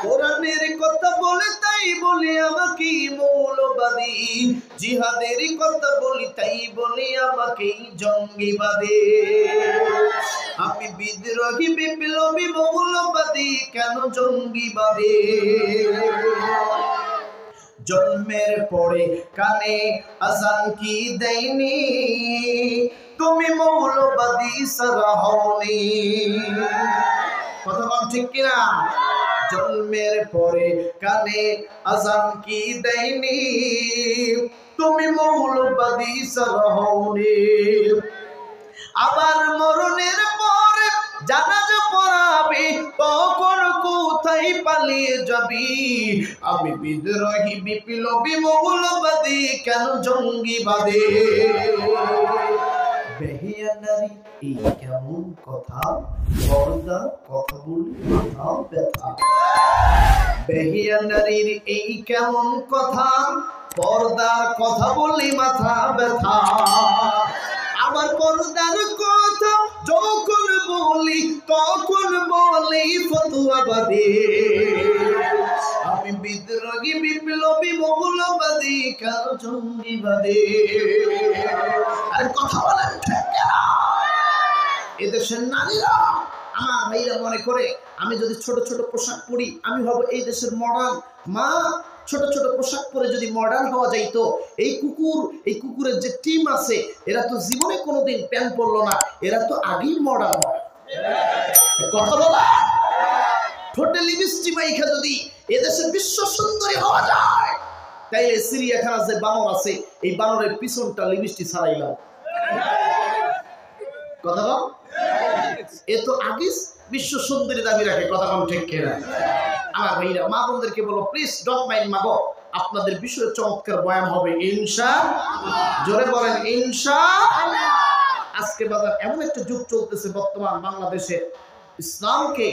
কোরআনের কথা বলে তাই বলি আমাকে মৌলবাদী, জিহাদের কথা বলি তাই বলি আমাকে জঙ্গিবাদী। আমি বিদ্রোহী বিপ্লবী মৌলবাদী, কেন জঙ্গিবাদী? জন্মের পরে কানে আজান কি দেয়নি, তুমি মৌলবাদী সারা হওনি। কথা বল ঠিক কিনা? জন্মের পরে কানে আজান কি দেয়নি, তুমি মৌলবাদী সারা হওনি। আবার মরণের পরে জানাজা পড়াবে, তখন কোথায় পালিয়ে যাবি? আমি বিদ্রোহী বিপ্লবী মৌলবাদী, কেন জঙ্গিবাদী? বেহিয়া নারী এই কেমন কথা, পর্দা কথা বলি মাথা ব্যথা। বেহিয়া নারীর এই কেমন কথা, পর্দার কথা বলি মাথা ব্যথা। আবার পর্দার কথা যখন বলি, তখন বলি ফতুয়াবাদী। আমি বিদ্রোহী বিপ্লবী মৌলবাদী, কেন জঙ্গিবাদী? আর কথা বলেন ঠিক না? এদেশের নারীরা, আমার ভাইরা মনে করে আমি যদি ছোট ছোট পোশাক পরি আমি হব এই দেশের মডার্ন। মা, ছোট ছোট পোশাক পরে যদি মডার্ন হওয়া যাইতো, এই কুকুরের যে টিম আছে এরা তো জীবনে কোনোদিন প্যান্ট পরলো না, এরা তো আগেই মডার্ন হয়। কথা বলা, ঠোঁটে লিপস্টিক মাইখা যদি এদেশের বিশ্ব সুন্দরী হওয়া যায়, তাইলে সিরিয়াখানা যে বানর আছে এই বানরের পিছনটা লিপস্টিক ছাড়াইলাম। কথা বল, এ তো আগে বিশ্ব সুন্দরী দাবি রাখে। কথা বল ঠিক কিনা? আমার ভাইরা, মা বোনদেরকে বলো প্লিজ ডন্ট মাইন্ড মাগো, আপনাদের বিষয়ে চমৎকার বয়ান হবে ইনশাআল্লাহ। জোরে বলেন ইনশাআল্লাহ। আজকে বাজার এমন একটা যুগ চলতেছে বর্তমান বাংলাদেশে, ইসলামকে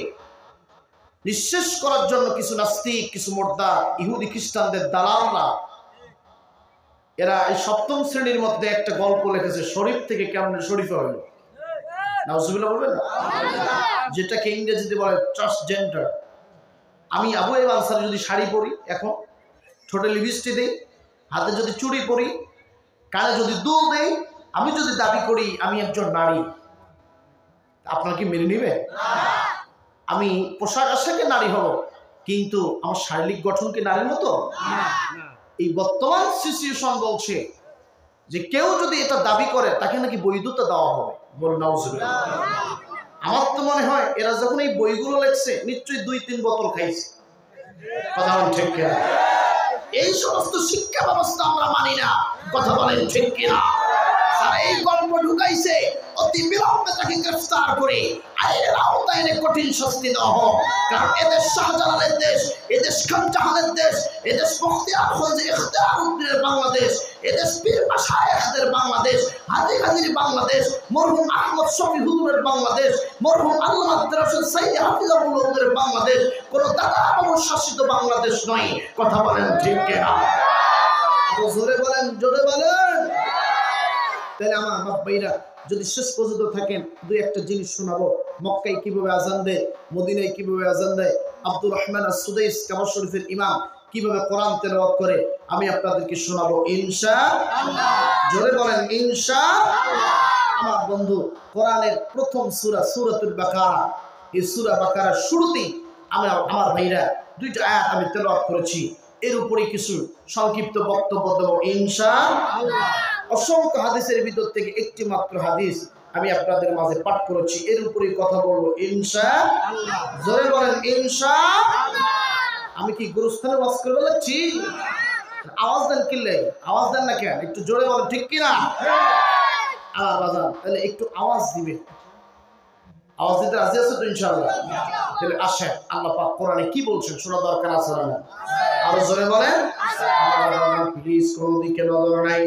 নিঃশেষ করার জন্য কিছু নাস্তিক, কিছু মোর্দা, ইহুদি খ্রিস্টানদের দালালরা, এরা এই সপ্তম শ্রেণীর মধ্যে একটা গল্প লিখেছে, শরীফ থেকে কেমন শরীফ হলো। নাউজুবিল্লাহ বলবেন না? যেটাকে ইংরেজিতে বলে ট্রান্সজেন্ডার। আমি আবু আইয়ুব আনসারী যদি শাড়ি পরি, এখন ঠোঁটে লিপস্টিক দেই, হাতে যদি চুড়ি পরি, কানে যদি দুল দেই, আমি যদি দাবি করি আমি একজন নারী, আপনারা কি মেনে নেবে? আমি পোশাক আশাকে নারী হব, কিন্তু আমার শারীরিক গঠন কি নারীর মতো? এই বর্তমান সিচুয়েশন বলছে যে কেউ যদি এটা দাবি করে তাকে নাকি বৈধতা দেওয়া হবে। বলুন নাউজুবিল্লাহ। আমার তো মনে হয় এরা যখন এই বইগুলো লেখছে নিশ্চয়ই 2-3 বোতল খাইছে। কথা বলেন ঠিক কিনা? এই সমস্ত শিক্ষা ব্যবস্থা আমরা মানি না। কথা বলেন ঠিক কিনা? আর এই গল্প ঢুকাইছে, অতি বিলম্বে তাকে গ্রেফতার করে আইনের আওতায় এনে কঠিন শাস্তি দেওয়া হোক। কারণ এদেশ শাহজালালের দেশ, এদেশ খানজাহানের দেশ, এদেশ বখতিয়ার খলজি ইখতিয়ারউদ্দিনের বাংলাদেশ, এদেশ পীর মাশায়েখদের বাংলাদেশ, হাজী হাজীর বাংলাদেশ, মরহুম আহমদ শফি হুজুরের বাংলাদেশ, মরহুম আল্লামা রাশেদ সাইয়্যিদ হাফিজাহুল্লাহ হুজুরের বাংলাদেশ, কোন দাদা বাবুর শাসিত বাংলাদেশ নয়। কথা বলেন ঠিক কিনা? জোরে বলেন, জোরে বলেন। তাহলে আমার বাপ ভাইরা যদি শেষ পর্যন্ত থাকেন, দুই একটা জিনিস শোনাবো। মক্কায় কিভাবে আজান দেয়, মদিনায় কিভাবে আজান দেয়, আব্দুর রহমান আস-সুদাইস কাবা শরীফের ইমাম কিভাবে কোরআন তেলাওয়াত করে, আমি আপনাদেরকে শোনাবো ইনশাআল্লাহ। জোরে বলেন ইনশাআল্লাহ। আমার বন্ধু, কোরআনের প্রথম সূরা সূরাতুল বাকারা, এই সূরা বাকারার শুরুতেই আমার ভাইরা দুইটা আয়াত আমি তেলাওয়াত করেছি, এর উপরে কিছু সংক্ষিপ্ত বক্তব্য দেব ইনশাআল্লাহ। অসংখ্য হাদিসের ভিতর থেকে একটি মাত্র হাদিস আমি আপনাদের মাঝে পাঠ করেছি, এর উপরে কথা বলবো ইনশাআল্লাহ। জোরে বলেন ইনশাআল্লাহ। আমি কি গুরুস্থানে ওয়াজ করে বলছি? আওয়াজ দেন কিল্লে, আওয়াজ দেন না কেন? একটু জোরে বলেন ঠিক কিনা? আর বাজান তাহলে একটু আওয়াজ দিবে, আওয়াজ দিতে রাজি আছে তো ইনশাআল্লাহ? তাহলে আসেন, আল্লাহ পাক কোরআনে কি বলছেন শোনা দরকার আছে না? আরো জোরে বলেন প্লিজ। কোন দিকে নজর নাই।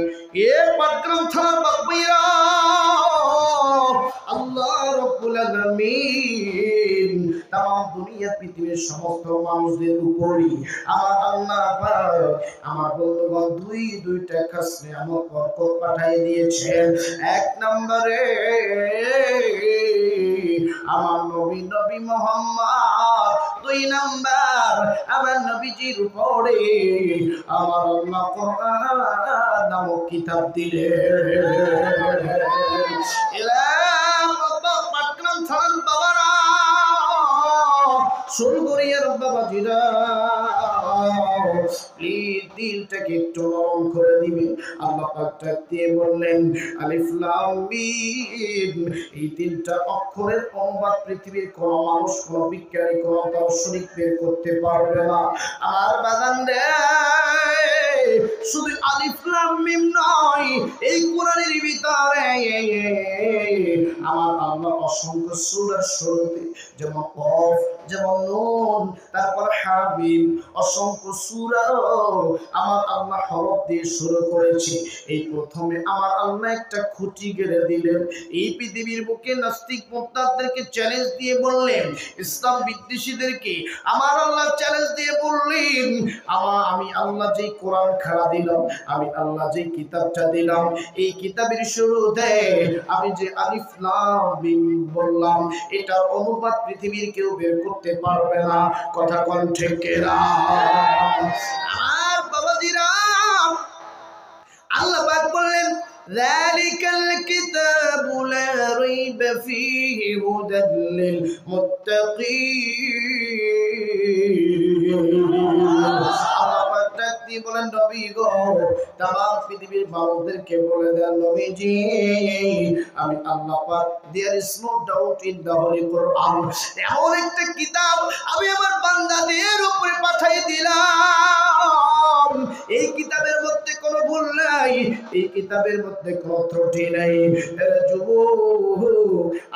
এ পাটগ্রাম থানা বাকবিরা, আল্লাহ রাব্বুল আলামিন তাম দুনিয়া পৃথিবীর সমস্ত মানুষদের উপরই আমার আল্লাহ পাক আমার বন্ধুগণ দুইটা খাস নিয়ামত বরকত পাঠিয়ে দিয়েছেন। এক নম্বরে আমার নবী মুহাম্মদ, 2 নাম্বার আমার নবীজির উপরে আমার আল্লাহ কোরআন নামক কিতাব দিলেন। এরা পাটগ্রাম থানার বাবারা, সুরগরিয়ার বাবাজিরা, প্লিজ দিলটাকে একটু নরম করে দিবেন। আল্লাহ পাক দিয়ে বললেন আলিফ লাম মিম। এই 3টা অক্ষরের অনুবাদ পৃথিবীর কোন মানুষ, কোন বিজ্ঞানী, কোন দার্শনিক বের করতে পারবে না। আমার বাগান রে, শুধু আলিফ লাম মিম নয়, এই কোরআনের ভিতরে আমার আল্লাহ অসংখ্য সূরার শুরুতে যেমন কফ, যেমন নুন, তারপর হামিম, অসংখ্য সূরা আমার আল্লাহ হরফ দিয়ে শুরু করেছে। এই প্রথমে আমার আল্লাহ একটা খুঁটি গেড়ে দিলেন। এই পৃথিবীর বুকে নাস্তিক মুরতাদদেরকে চ্যালেঞ্জ দিয়ে বললেন, ইসলাম বিদ্বেষীদেরকে আমার আল্লাহ চ্যালেঞ্জ দিয়ে বললেন, আমি আল্লাহ যেই কোরআন খাড়া দিলাম, আমি আল্লাহ যেই কিতাবটা দিলাম, এই কিতাবের শুরুতে আমি যে আলিফ লাম মিম বললাম, এটার অনুবাদ পৃথিবীর কেউ বের করতে পারবে না। কথা কোন ঠিক না? আমার বাবাজিরা, আল্লাহ পাক বললেন যালিকাল কিতাবু লা রাইবা ফীহি হুদাল লিল মুত্তাকিন। আল্লাহ পাক ডাকতে বলেন, নবী গো, তামাম পৃথিবীর মানুষদেরকে বলে দেন, নবীজি আমি আল্লাহ পাক, there is no doubt in the holy Quran, এমন একটা কিতাব আমি আমার বান্দাদের উপরে পাঠিয়ে দিলাম। এই কিতাবের মধ্যে কোনো ভুল নাই, এই কিতাবের মধ্যে কোনো ত্রুটি নাই।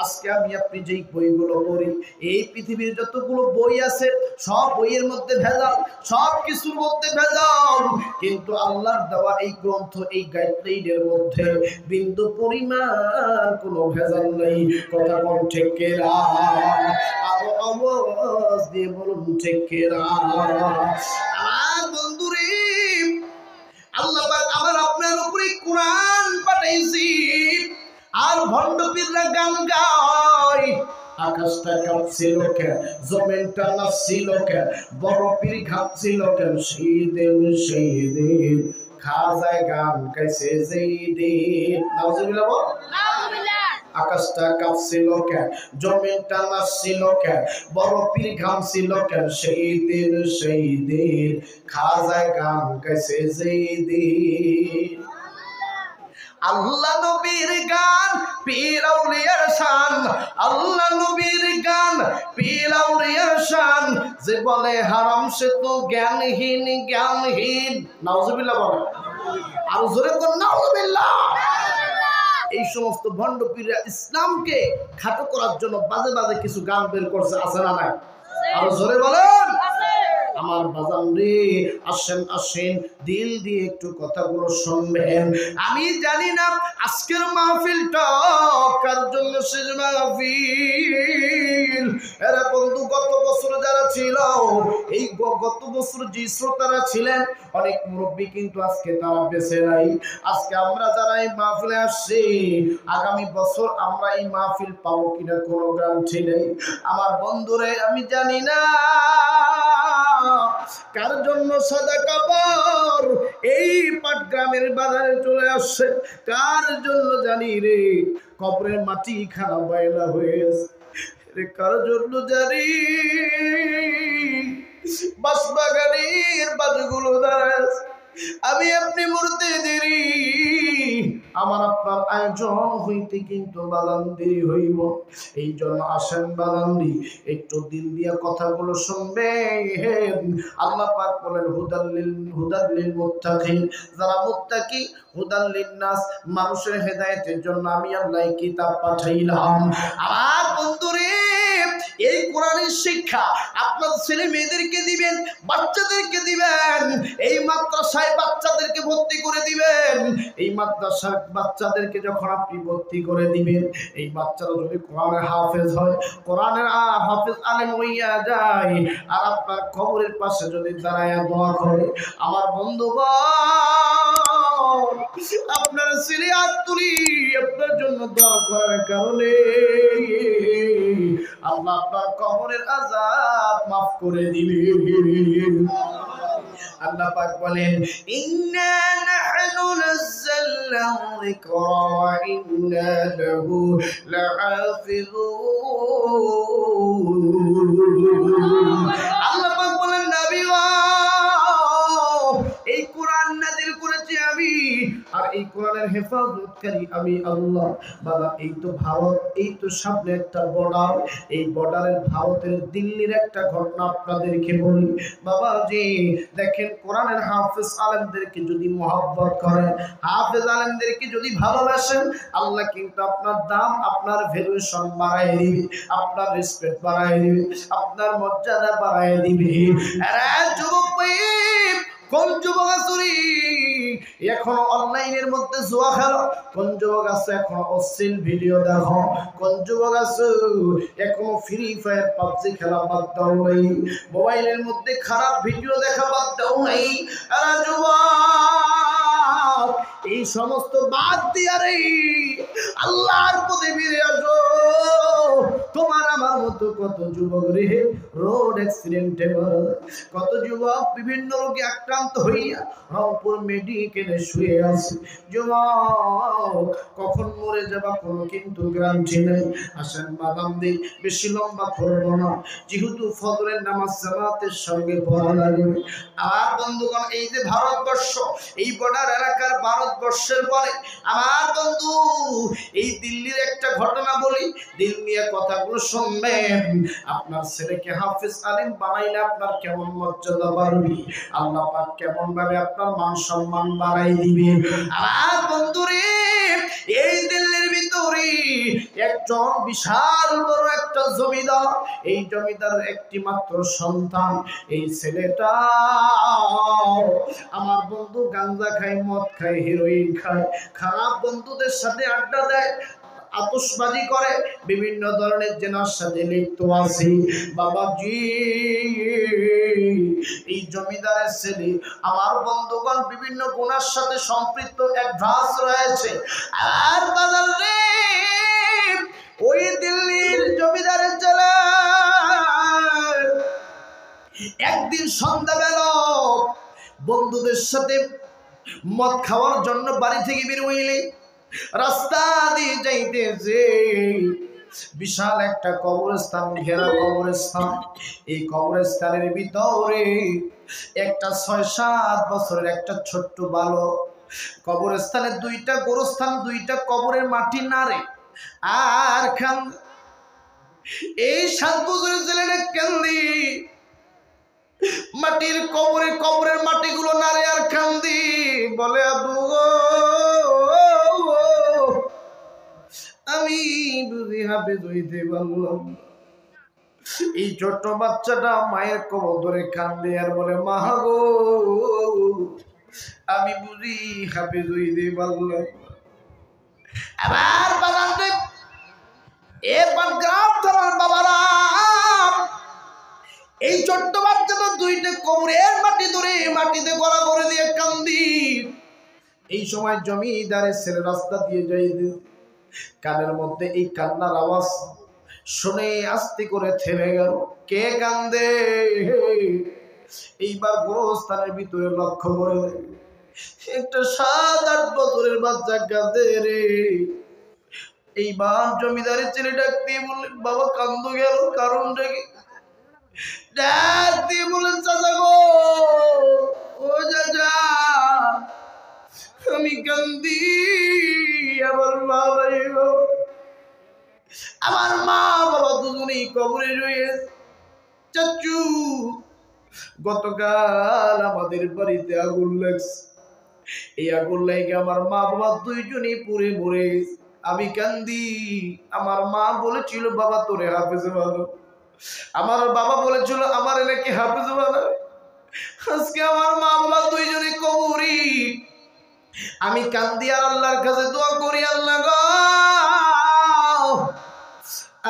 আজকে আমি আপনি যেই বইগুলো পড়ি, এই পৃথিবীর যতগুলো বই আছে সব বইয়ের মধ্যে ভেজাল, সব কিছুর মধ্যে ভেজাল, কিন্তু আল্লাহর দেওয়া এই গ্রন্থ, এই গাইডলাইনের মধ্যে বিন্দু পরিমাণ কোনো ভেজাল নেই। কথা কোন ঠিক কিনা? আরো আওয়াজ দিয়ে বলুন ঠিক কিনা? আমার বন্ধুরে, আল্লাহ পাক আমার আপনার উপরে কোরআন পাঠাইছি, আর ভণ্ড পীররা গান গায়। আকাশটা কাঁপছিল কেন, জমিনটা নাচছিল কেন, বড় পীর ঘাপছিল কেন, সেই দিন খাজায় গান গাইছে যেই দিন। নাউজুবিল্লাহ বল। আকাশটা কাঁপছিল কেন, জমিনটা নাচছিল কেন, বড় পীর ঘামছিল কেন, সেই দিন খাজায় গান গাইছে যেই দিন। আল্লাহ নবীর গান পীর আউলিয়ার শান, আল্লাহ নবীর গান পীর আউলিয়ার শান, যে বলে হারাম সে তো জ্ঞানহীন। নাউজুবিল্লাহ বলে, আর জোরে কোন নাউজুবিল্লাহ। এই সমস্ত ভণ্ড পীররা ইসলামকে খাটো করার জন্য বাজে বাজে কিছু গান বের করছে, আছে না নাই? আর জোরে বলেন। আমার বাজান রে, আসেন দিল দিয়ে একটু কথাগুলো শুনবেন। আমি জানি না আজকের মাহফিলটা কার জন্য শেষ মাহফিল। এরা বন্ধু, গত বছর যারা ছিল, এই গত বছর যে শ্রোতারা ছিলেন, অনেক মুরব্বী কিন্তু আজকে তারা বেঁচে নাই। আজকে আমরা যারা এই মাহফিলে আসছি, আগামী বছর আমরা এই মাহফিল পাবো কিনা কোনো গ্যারান্টি নেই। আমার বন্ধুরে, আমি জানি না কার জন্য সাদা কাপড় এই পাটগ্রামের বাজারে চলে আসছে, কার জন্য জানি রে কবরের মাটি খানা বাইলা হয়ে গেছে, কার জন্য জানি বাঁশবাগানের বাজগুলো দাঁড়ায়। আমি আপনি মরতে দেরি, আমার আপনার আয়োজন হইতে কিন্তু বালান্দি হইব। এই জন্য আসেন বালান্দি, একটু দিল দিয়া কথাগুলো শুনবেন। আল্লাহ পাক বলেন হুদাল্লিল মুত্তাকিন, যারা মুত্তাকি, হুদাল্লিন নাস, মানুষের হেদায়েতের জন্য আমি আল্লাহ কিতাব পাঠাইলাম। আমার বন্ধুরে, এই কোরআনের শিক্ষা আপনার ছেলে মেয়েদেরকে দিবেন, বাচ্চাদেরকে দিবেন, এই মাদ্রাসায় বাচ্চাদেরকে ভর্তি করে দিবেন, এই মাদ্রাসার বাচ্চাদেরকে যখন আপনি ভর্তি করে দিবেন, এই বাচ্চারা যদি কোরআনের হাফেজ হয়, কোরআনের হাফেজ আলেম হইয়া যায়, আর আপনার কবরের পাশে যদি দাঁড়ায়া দোয়া করে, আমার বন্ধুগণ আপনার ছেলে আত্মরি আপনার জন্য দোয়া করার কারণে আল্লাহ আপনার কবরের আযাব মাফ করে দিবে। আল্লাহ পাক বলেন, ইন্না নাহনু নাযালনা যিকরা ওয়া ইন্না লাহু লাহাফিজুন। আল্লাহ পাক বলেন, নবী এই কোরআন নাযিল করেছি আমি, আর এই কোরআনের হেফাজতকারী আমি আল্লাহ। বাবা এই তো ভারত, এই তো সামনে একটা বর্ডার, এই বর্ডারের ভারতের দিল্লির একটা ঘটনা আপনাদেরকে বলি। বাবা জি দেখেন, কোরআনের হাফেজ আলেমদেরকে যদি মহব্বত করেন, হাফেজ আলেমদেরকে যদি ভালোবাসেন, আল্লাহ কিন্তু আপনার দাম, আপনার ভ্যালুয়েশন বাড়ায় দিবে, আপনার রেসপেক্ট বাড়ায় দিবে, আপনার মর্যাদা বাড়ায় দিবে। আরে যুবক ভাই, কোন যুবক আসুরি এখন অনলাইনের মধ্যে জুয়া খেলো, কোন যুবক আছে এখন অশ্লীল ভিডিও দেখো, কোন যুবক আছে এখন ফ্রি ফায়ার পাবজি খেলা বাদ দাও নাই, মোবাইলের মধ্যে খারাপ ভিডিও দেখা বাদ দাও নাই। যুবক এই সমস্ত বাদ দিয়া রে আল্লাহর পথে ফিরে আসো। তোমার আমার মতো কত যুবক রে রোড অ্যাক্সিডেন্টে মারা যায়, কত যুবক বিভিন্ন রোগে আক্রান্ত হইয়া রংপুর মেডিকেলে শুয়ে আছে। যুবক কখন মরে যাবা কোনো কিন্তু গ্যারান্টি নেই। আসেন বাদাম দিই, বেশি লম্বা করবো না, যেহেতু ফজরের নামাজ জামাতের সঙ্গে পড়া লাগবে। আমার বন্ধুগণ এই যে ভারতবর্ষ, এই বর্ডার এলাকার ভারতবর্ষের পরে আমার বন্ধু এই দিল্লির একটা ঘটনা বলি, দিল নিয়ে কথাগুলো শুনবেন। আপনার ছেলেকে হাফেজ আলেম বানাইলে আপনার কেমন মর্যাদা বাড়বে, আল্লাহ পাক কেমন ভাবে আপনার মান সম্মান বাড়াই দিবে। আমার বন্ধুরে এই দিল্লির ভিতরে একজন বিশাল বড় একটা জমিদার, এই জমিদারের একটি মাত্র সন্তান, এই ছেলেটা আমার বন্ধু গাঁজা খায়, মদ খায়, হেরোইন খায়, খারাপ বন্ধুদের সাথে আড্ডা দেয়, আতশবাজি করে, বিভিন্ন ধরনের জেনার সাথে লিপ্ত আছে। বাবাজি এই জমিদারের ছেলে আমার বন্ধুগণ বিভিন্ন গুনার সাথে সম্পৃক্ত অ্যাডভান্স রয়েছে। আর বাজার রে ওই দিল্লির জমিদারের ছেলে একদিন সন্ধ্যাবেলা বন্ধুদের সাথে মদ খাওয়ার জন্য বাড়ি থেকে বের হইলে রাস্তা দিয়ে যাইতেছে, বিশাল একটা কবরস্থান, ঘেরা কবরস্থান। এই কবরস্থানের ভিতরে একটা 6-7 বছরের একটা ছোট্ট বালক, কবরস্থানের দুইটা গোরস্থান, দুইটা কবরের মাটি নাড়ে আর খান। এই 7 বছরের ছেলেটা কান্দি, মাটির কবরের মাটিগুলো নাড়ে আর কান্দি, বলে আবু আমি বুঝি হাফেজ হইতে পারলাম। এই ছোট্ট বাচ্চাটা মায়ের কবর ধরে কান্দে আর বলে, মা গো আমি বুঝি হাফেজ হইতে পারলাম। আবার বাগানতে এবার গ্রাম ধরার বাবারা এই ছোট্ট বাচ্চাটা দুইটা কবরের মাটি ধরে মাটিতে গলা করে দিয়ে কান্দি। এই সময় জমিদারের ছেলে রাস্তা দিয়ে যাইতে কানের মধ্যে এই কান্নার আওয়াজ শুনে আস্তে করে থেমে গেল। কে কান্দে? এইবার গোরস্থানের ভিতরে লক্ষ্য করে একটা 7-8 বছরের বাচ্চা কাঁদে রে। এইবার জমিদারের ছেলে ডাক দিয়ে বললেন, বাবা কান্দো গেল, কারণটা কি? ডাক দিয়ে বললেন, চাচা গো, ও চাচা আমি কান্দি, আমার মা বাবা দুজনেই কবরে রয়েছে। চাচু গতকাল আমাদের বাড়িতে আগুন লাগছে, এই আগুন লাগে আমার মা বাবা দুইজনেই পুড়ে মরে গেছে। আমি কান্দি, আমার মা বলেছিল বাবা তোরে হাফেজে ভালো, আমার বাবা বলেছিল আমার এলাকে হাফেজে ভালো। আজকে আমার মা বাবা দুইজনে কবরে, আমি কান্দি আর আল্লাহর কাছে দোয়া করি, আল্লাহ গো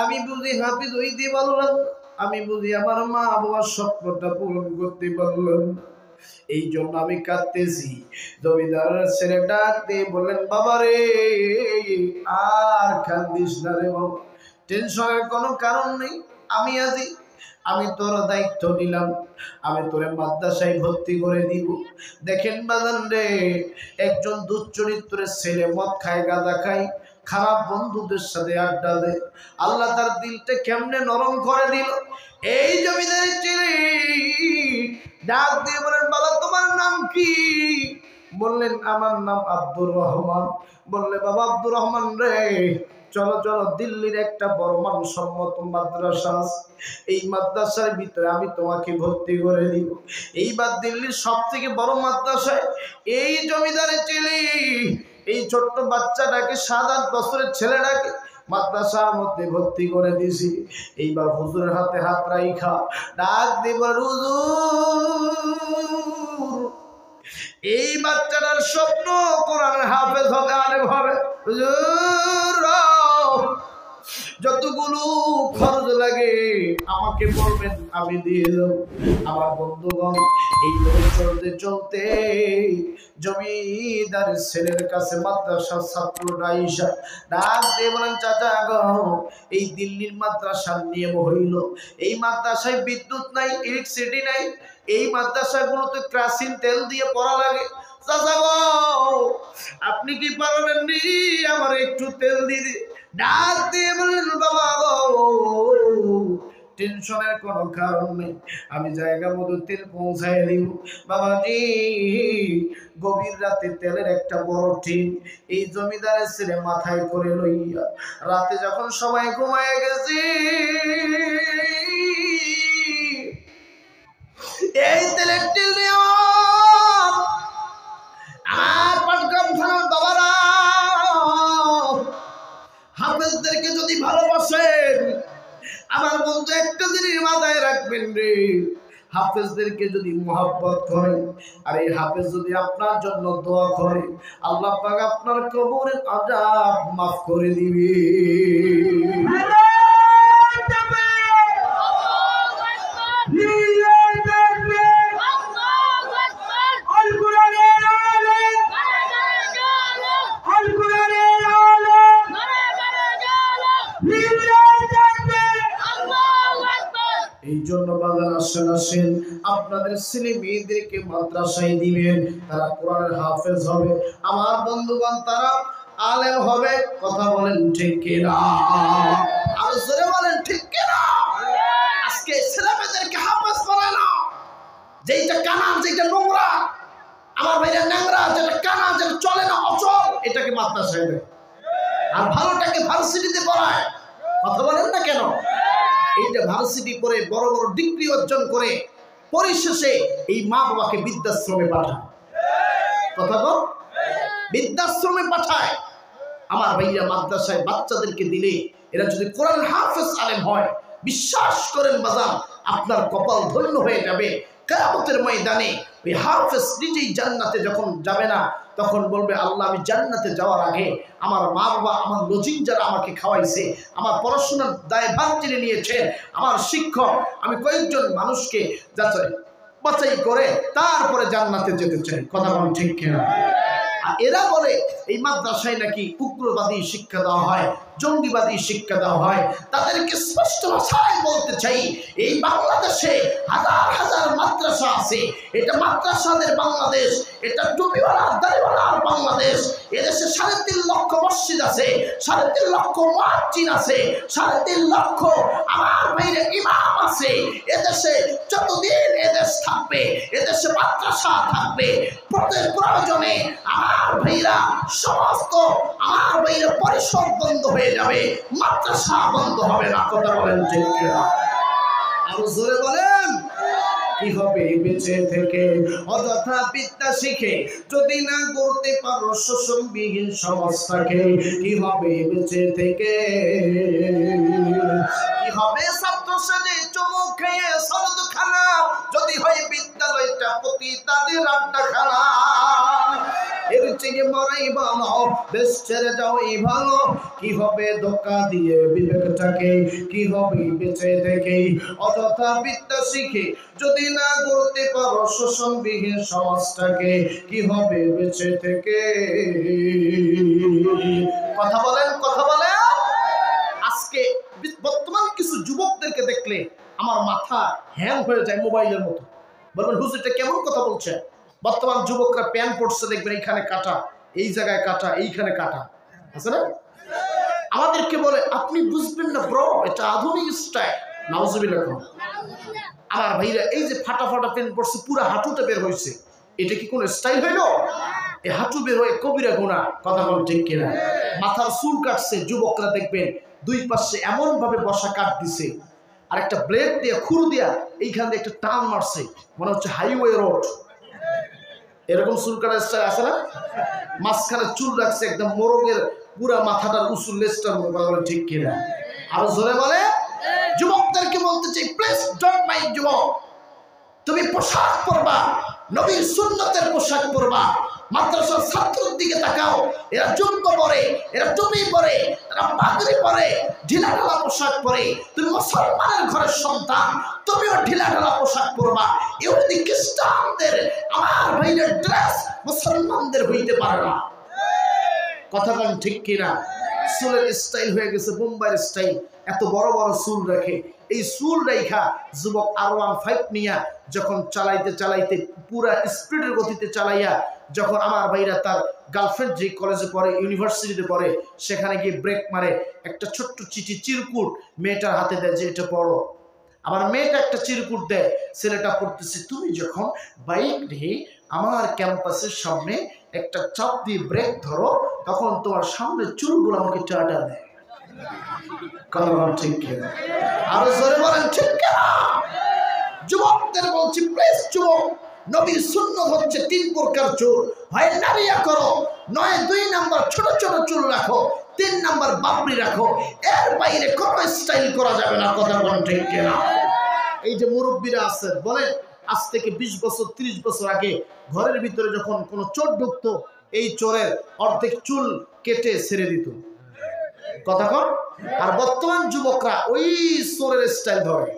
আমি বুঝি হাফিজ হইতে পারলাম, আমি বুঝি আমার মা বাবার স্বপ্নটা পূরণ করতে পারলাম, এই জন্য আমি কাঁদতেছি। জমিদারের ছেলে ডাক দিয়ে বললেন, বাবা রে আর কান্দিস না রে বাবা, টেনশনের কোনো কারণ নেই। আমি তোর দায়িত্ব নিলাম, আমি তোরে মাদ্রাসায় ভর্তি করে দিব। দেখেন বাজান রে, একজন দুশ্চরিত্রের ছেলে মদ খায়, গাঁজা খায়, খারাপ বন্ধুদের সাথে আড্ডা দেয়, আল্লাহ তার দিলটা কেমনে নরম করে দিল। এই জমিদারের ছেলে ডাক দিয়ে বলেন, বাবা তোমার নাম কি? বললেন, আমার নাম আব্দুর রহমান। বললে, বাবা আব্দুর রহমান রে, চলো চলো, দিল্লির একটা বড় মানসম্মত মাদ্রাসা আছে, এই মাদ্রাসার ভিতরে আমি তোমাকে ভর্তি করে দিব। এইবার দিল্লির সব থেকে বড় মাদ্রাসায় এই জমিদারের ছেলে, এই ছোট্ট বাচ্চাটাকে 7-8 বছরের ছেলেটাকে মাদ্রাসার মধ্যে ভর্তি করে দিছি। এইবার হুজুরের হাতে হাত রাইখা ডাক দিব, হুজুর এই বাচ্চাটার স্বপ্ন কোরআনের হাফেজ হবে, আলেম হবে, হুজুর যতগুলো খরচ লাগে আমাকে বলবেন, আমি দিয়ে দেব। আমার বন্ধুগণ, এই চলতে চলতে জমিদারের ছেলের কাছে মাদ্রাসার ছাত্ররা আইসা ডাক দিয়ে বলেন, চাচা গো এই দিল্লির মাদ্রাসার নিয়ম হইল, এই মাদ্রাসায় বিদ্যুৎ নাই, ইলেকট্রিসিটি নাই, এই মাদ্রাসাগুলোতে কেরোসিন তেল দিয়ে পড়া লাগে, চাচা গো আপনি কি পারবেন নি আমার একটু তেল দিয়ে? ডাক দিয়ে বললেন, বাবা গো টেনশনের কোনো কারণ নেই, আমি জায়গা মতো তেল পৌঁছায় দিব। বাবাজি গভীর রাতে তেলের একটা বড় টিন এই জমিদারের ছেলে মাথায় করে লইয়া, রাতে যখন সবাই ঘুমায় গেছে, এই তেলের টিন নিয়ে আর পাটগ্রাম থানার বাবারা হাফেজদেরকে যদি ভালোবাসেন, আমার বন্ধু একটা জিনিস মাথায় রাখবেন রে, হাফেজদেরকে যদি মহব্বত করেন, আর এই হাফেজ যদি আপনার জন্য দোয়া করে, আল্লাহ পাক আপনার কবরের আযাব মাফ করে দিবে। এই জন্য বাজার আসেন, আপনাদের ছেলে মেয়েদেরকে মাদ্রাসায় দিবেন, তারা কোরআনের হাফেজ হবে, আমার বন্ধুগণ তারা আলেম হবে। কথা বলেন ঠিক কিনা? আর জোরে বলেন ঠিক কিনা? আজকে ছেলে মেয়েদেরকে হাফেজ করে না, যেইটা কানা, যেইটা নোংরা, আমার ভাইরা ন্যাংরা, যেটা কানা, যেটা চলে না, অচল, এটাকে মাদ্রাসায় দেয়, আর ভালোটাকে ভার্সিটিতে পড়ায়। কথা বলেন না কেন? এইটা ভার্সিটি পড়ে বড় বড় ডিগ্রি অর্জন করে পরিশেষে এই মা বাবাকে বৃদ্ধাশ্রমে পাঠায়। কথা বল, বৃদ্ধাশ্রমে পাঠায়। আমার ভাইয়া মাদ্রাসায় বাচ্চাদেরকে দিলে এরা যদি কোরআন হাফেজ আলেম হয়, বিশ্বাস করেন বাজার আপনার কপাল ধন্য হয়ে যাবে। কিয়ামতের ময়দানে ওই হাফেজ নিজেই জান্নাতে যখন যাবে না, তখন বলবে, আল্লাহ আমি জান্নাতে যাওয়ার আগে আমার মা বাবা, আমার লজিং যারা আমাকে খাওয়াইছে, আমার পড়াশোনার দায়ভার যিনি নিয়েছেন, আমার শিক্ষক, আমি কয়েকজন মানুষকে বাছাই করে তারপরে জান্নাতে যেতে চাই। কথা বলেন ঠিক কিনা? আর এরা বলে এই মাদ্রাসায় নাকি উগ্রবাদী শিক্ষা দেওয়া হয়, জঙ্গিবাদী শিক্ষা দেওয়া হয়। তাদেরকে স্পষ্ট ভাষায় বলতে চাই, এই বাংলাদেশে হাজার হাজার মাদ্রাসা আছে, এটা মাদ্রাসাদের বাংলাদেশ, এটা টুপিওয়ালা দাড়িওয়ালার বাংলাদেশ। এদেশে 3.5 লক্ষ মসজিদ আছে, 3.5 লক্ষ মুয়াজ্জিন আছে, 3.5 লক্ষ আমার বাইরে ইমাম আছে। এদেশে যতদিন এদেশ থাকবে, এদেশে মাদ্রাসা থাকবে। প্রত্যেক প্রয়োজনে আমার ভাইরা সমস্ত আমার ভাইরা পরিসর বন্ধ হয়ে যাবে, মাদ্রাসা বন্ধ হবে না। কথা বলেন ঠিক কিনা? আরো জোরে বলেন। কি হবে বেঁচে থেকে অযথা বিদ্যা শিখে, যদি না করতে পারো শোষণবিহীন সমাজটাকে? কি হবে বেঁচে থেকে? কি হবে ছাত্র সেজে চুমুক খেয়ে সরদখানা, যদি হয় বিদ্যালয়টা প্রতি তাদের আড্ডাখানা? এর চেয়ে মরাই ভালো, দেশ ছেড়ে যাও এই ভালো। কি হবে ধোঁকা দিয়ে বিবেকটাকে, কি হবে বেঁচে থেকে অযথা বিদ্যা শিখে যদি না গড়তে পারো শোষণবিহীন সমাজটাকে, কি হবে বেঁচে থেকে? কথা বলেন, কথা বলেন। আজকে বর্তমান কিছু যুবকদেরকে দেখলে আমার মাথা হ্যাং হয়ে যায় মোবাইলের মতো। বলবেন হুজুর এটা কেমন কথা বলছে? বর্তমান যুবকরা প্যান্ট পরছে, দেখবেন এইখানে কাটা, এই জায়গায় কাটা, এইখানে কাটা আছে না? আমাদেরকে বলে আপনি বুঝবেন না ব্রো, এটা আধুনিক স্টাইল। নাউজুবিল্লাহ। আমার ভাইরা এই যে ফাটা ফাটা প্যান্ট পরছে, পুরো হাঁটুটা বের হয়েছে, এটা কি কোনো স্টাইল হইল? এই হাঁটু বের হয়ে কবিরা গুনাহ। কথা বল ঠিক কিনা? মাথার চুল কাটছে যুবকরা, দেখবেন দুই পাশে এমন ভাবে বসা কাট দিছে, আর একটা ব্লেড দিয়ে খুর দিয়া এইখান দিয়ে একটা টান মারছে, মনে হচ্ছে হাইওয়ে রোড। এরকম চুল কাটার স্টাইল আছে না? মাঝখানে চুল রাখছে একদম মোরগের, পুরা মাথাটার উঁচু লেজটার মতো। কথা বলে ঠিক কিনা? আরো জোরে বলে। যুবকদেরকে বলতে চাই, প্লিজ ডোন্ট মাইন্ড। যুবক তুমি পোশাক পরবা, নবীর সুন্নতের পোশাক পরবা। মাদ্রাসার ছাত্রের দিকে তাকাও, এরা জুব্বা পরে, এরা টুপি পরে, এরা পাগড়ি পরে, ঢিলাঢালা পোশাক পরে। তুমি মুসলমানের ঘরের সন্তান, তুমিও ঢিলাঢালা পোশাক পরবা। ইহুদি খ্রিস্টানদের আমার ভাইয়ের ড্রেস মুসলমানদের হইতে পারে না। কথা বল ঠিক কিনা? চুলের স্টাইল হয়ে গেছে বোম্বাইয়ের স্টাইল, এত বড় বড় চুল রাখে। এই চুল রেখা যুবক R15 নিয়া যখন চালাইতে চালাইতে পুরা স্পিডের গতিতে চালাইয়া, যখন আমার ভাইরা তার গার্লফ্রেন্ড যে কলেজে পড়ে, ইউনিভার্সিটিতে পড়ে, সেখানে গিয়ে ব্রেক মারে, একটা ছোট্ট চিঠি চিরকুট মেয়েটার হাতে দেয় যে এটা পড়ো। আবার মেয়েটা একটা চিরকুট দেয়, ছেলেটা পড়তেছে। তুমি যখন বাইক নিয়ে আমার ক্যাম্পাসের সামনে একটা চাপ দিয়ে ব্রেক ধরো, তখন তোমার সামনে চুলগুলো আমাকে চাটা দেয়। ঠিক কিনা? আরো জোরে বলেন ঠিক কিনা? যুবকদের বলছি, প্লিজ যুবক, নবীর সুন্নাত হচ্ছে 3 প্রকার চুল। হয় নারিয়া করো, নয় 2 নাম্বার ছোট ছোট চুল রাখো, 3 নাম্বার বাবরি রাখো। এর বাইরে কোনো স্টাইল করা যাবে না। কথা বলেন ঠিক কিনা? এই যে মুরব্বীরা আছে, বলেন আজ থেকে 20 বছর 30 বছর আগে ঘরের ভিতরে যখন কোনো চোর ঢুকতো, এই চোরের অর্ধেক চুল কেটে ছেড়ে দিত। কথা কন। আর বর্তমান যুবকরা ওই চোরের স্টাইল ধরে।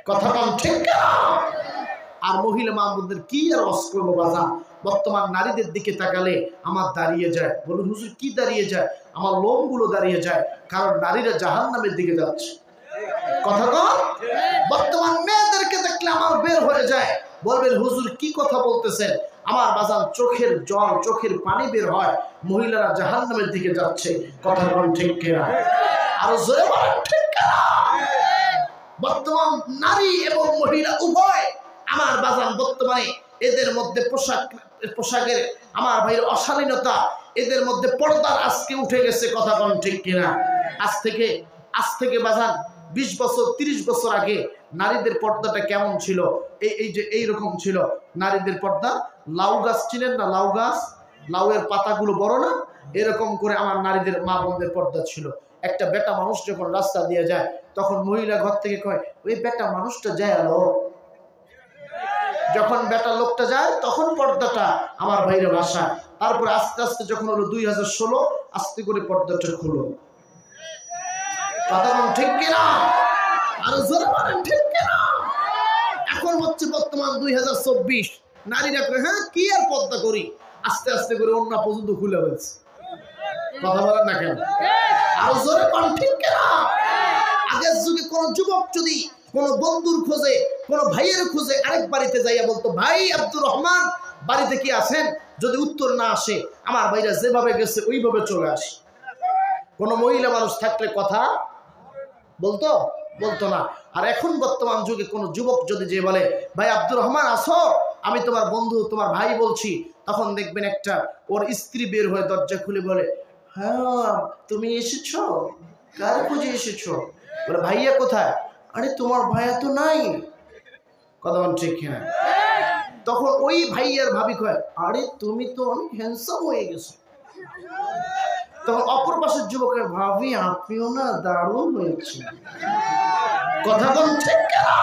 কথা কন ঠিক না? আর মহিলা মাহমুদদের কি আর অস্কর্ম বাজান। বর্তমান নারীদের দিকে তাকালে আমার দাঁড়িয়ে যায়। বলুন হুজুর কি দাঁড়িয়ে যায়? আমার লোমগুলো দাঁড়িয়ে যায়, কারণ নারীরা জাহান্নামের দিকে যাচ্ছে। কথা কন। বর্তমান মেয়েদেরকে দেখলে আমার বের হয়ে যায়। বলবেন হুজুর কি কথা বলতেছেন? আমার বাজান চোখের জল, চোখের পানি বের হয়, মহিলারা জাহান্নামের দিকে যাচ্ছে। কথা বলেন ঠিক কিনা? আর জোরে বলেন ঠিক কিনা? বর্তমান নারী এবং মহিলা উভয় আমার বাজান বর্তমানে এদের মধ্যে পোশাকের আমার ভাইয়ের অশালীনতা, এদের মধ্যে পর্দার আজকে উঠে গেছে। কথা বলেন ঠিক কিনা? আজ থেকে বাজান 20 বছর 30 বছর আগে নারীদের পর্দাটা কেমন ছিল? এই যে এইরকম ছিল নারীদের পর্দা। লাউ গাছ চিনেন না? লাউ গাছ, লাউয়ের পাতাগুলো বড় না, এরকম করে আমার নারীদের মা বোনদের পর্দা ছিল। একটা বেটা মানুষ যখন রাস্তা দিয়ে যায়, তখন মহিলা ঘর থেকে কয় ওই বেটা মানুষটা যায় আলো। যখন বেটা লোকটা যায় তখন পর্দাটা আমার ভাইয়ের ভাষা। তারপরে আস্তে আস্তে যখন হলো 2016, আস্তে করে পর্দাটা খুলো। কথা বলেন ঠিক কিনা? আর জোরে বলেন ঠিক কিনা? এখন হচ্ছে বর্তমান 2024, নারীরা কয় হ্যাঁ কি আর পর্দা করি, আস্তে আস্তে করে ওন্না পর্যন্ত খুলে ফেলছে। কথা বলেন না কেন? আর জোরে বলেন ঠিক কিনা? আগের যুগে কোন যুবক যদি কোন বন্ধুর খোঁজে, কোন ভাইয়ের খোঁজে আরেক বাড়িতে যাইয়া বলতো ভাই আব্দুর রহমান বাড়িতে কি আছেন, যদি উত্তর না আসে আমার ভাইরা যেভাবে গেছে ওইভাবে চলে আসে। কোন মহিলা মানুষ থাকলে কথা বলতো না। আর এখন বর্তমান যুগে কোন যুবক যদি যে বলে ভাই আব্দুর রহমান আসো, আমি তোমার বন্ধু তোমার ভাই বলছি, তখন দেখবেন একটা ওর স্ত্রী বের হয়ে দরজা খুলে বলে হ্যাঁ তুমি এসেছো, কার খুঁজে এসেছো? বলে ভাইয়া কোথায়? আরে তোমার ভাইয়া তো নাই। কথা বল ঠিক কিনা? তখন ওই ভাইয়ার ভাবি কয় আরে তুমি তো অনেক হ্যান্ডসাম হয়ে গেছো। তখন অপর পাশের যুবকের ভাবি আপনিও না দারুণ হয়েছে। কথা বল ঠিক কিনা?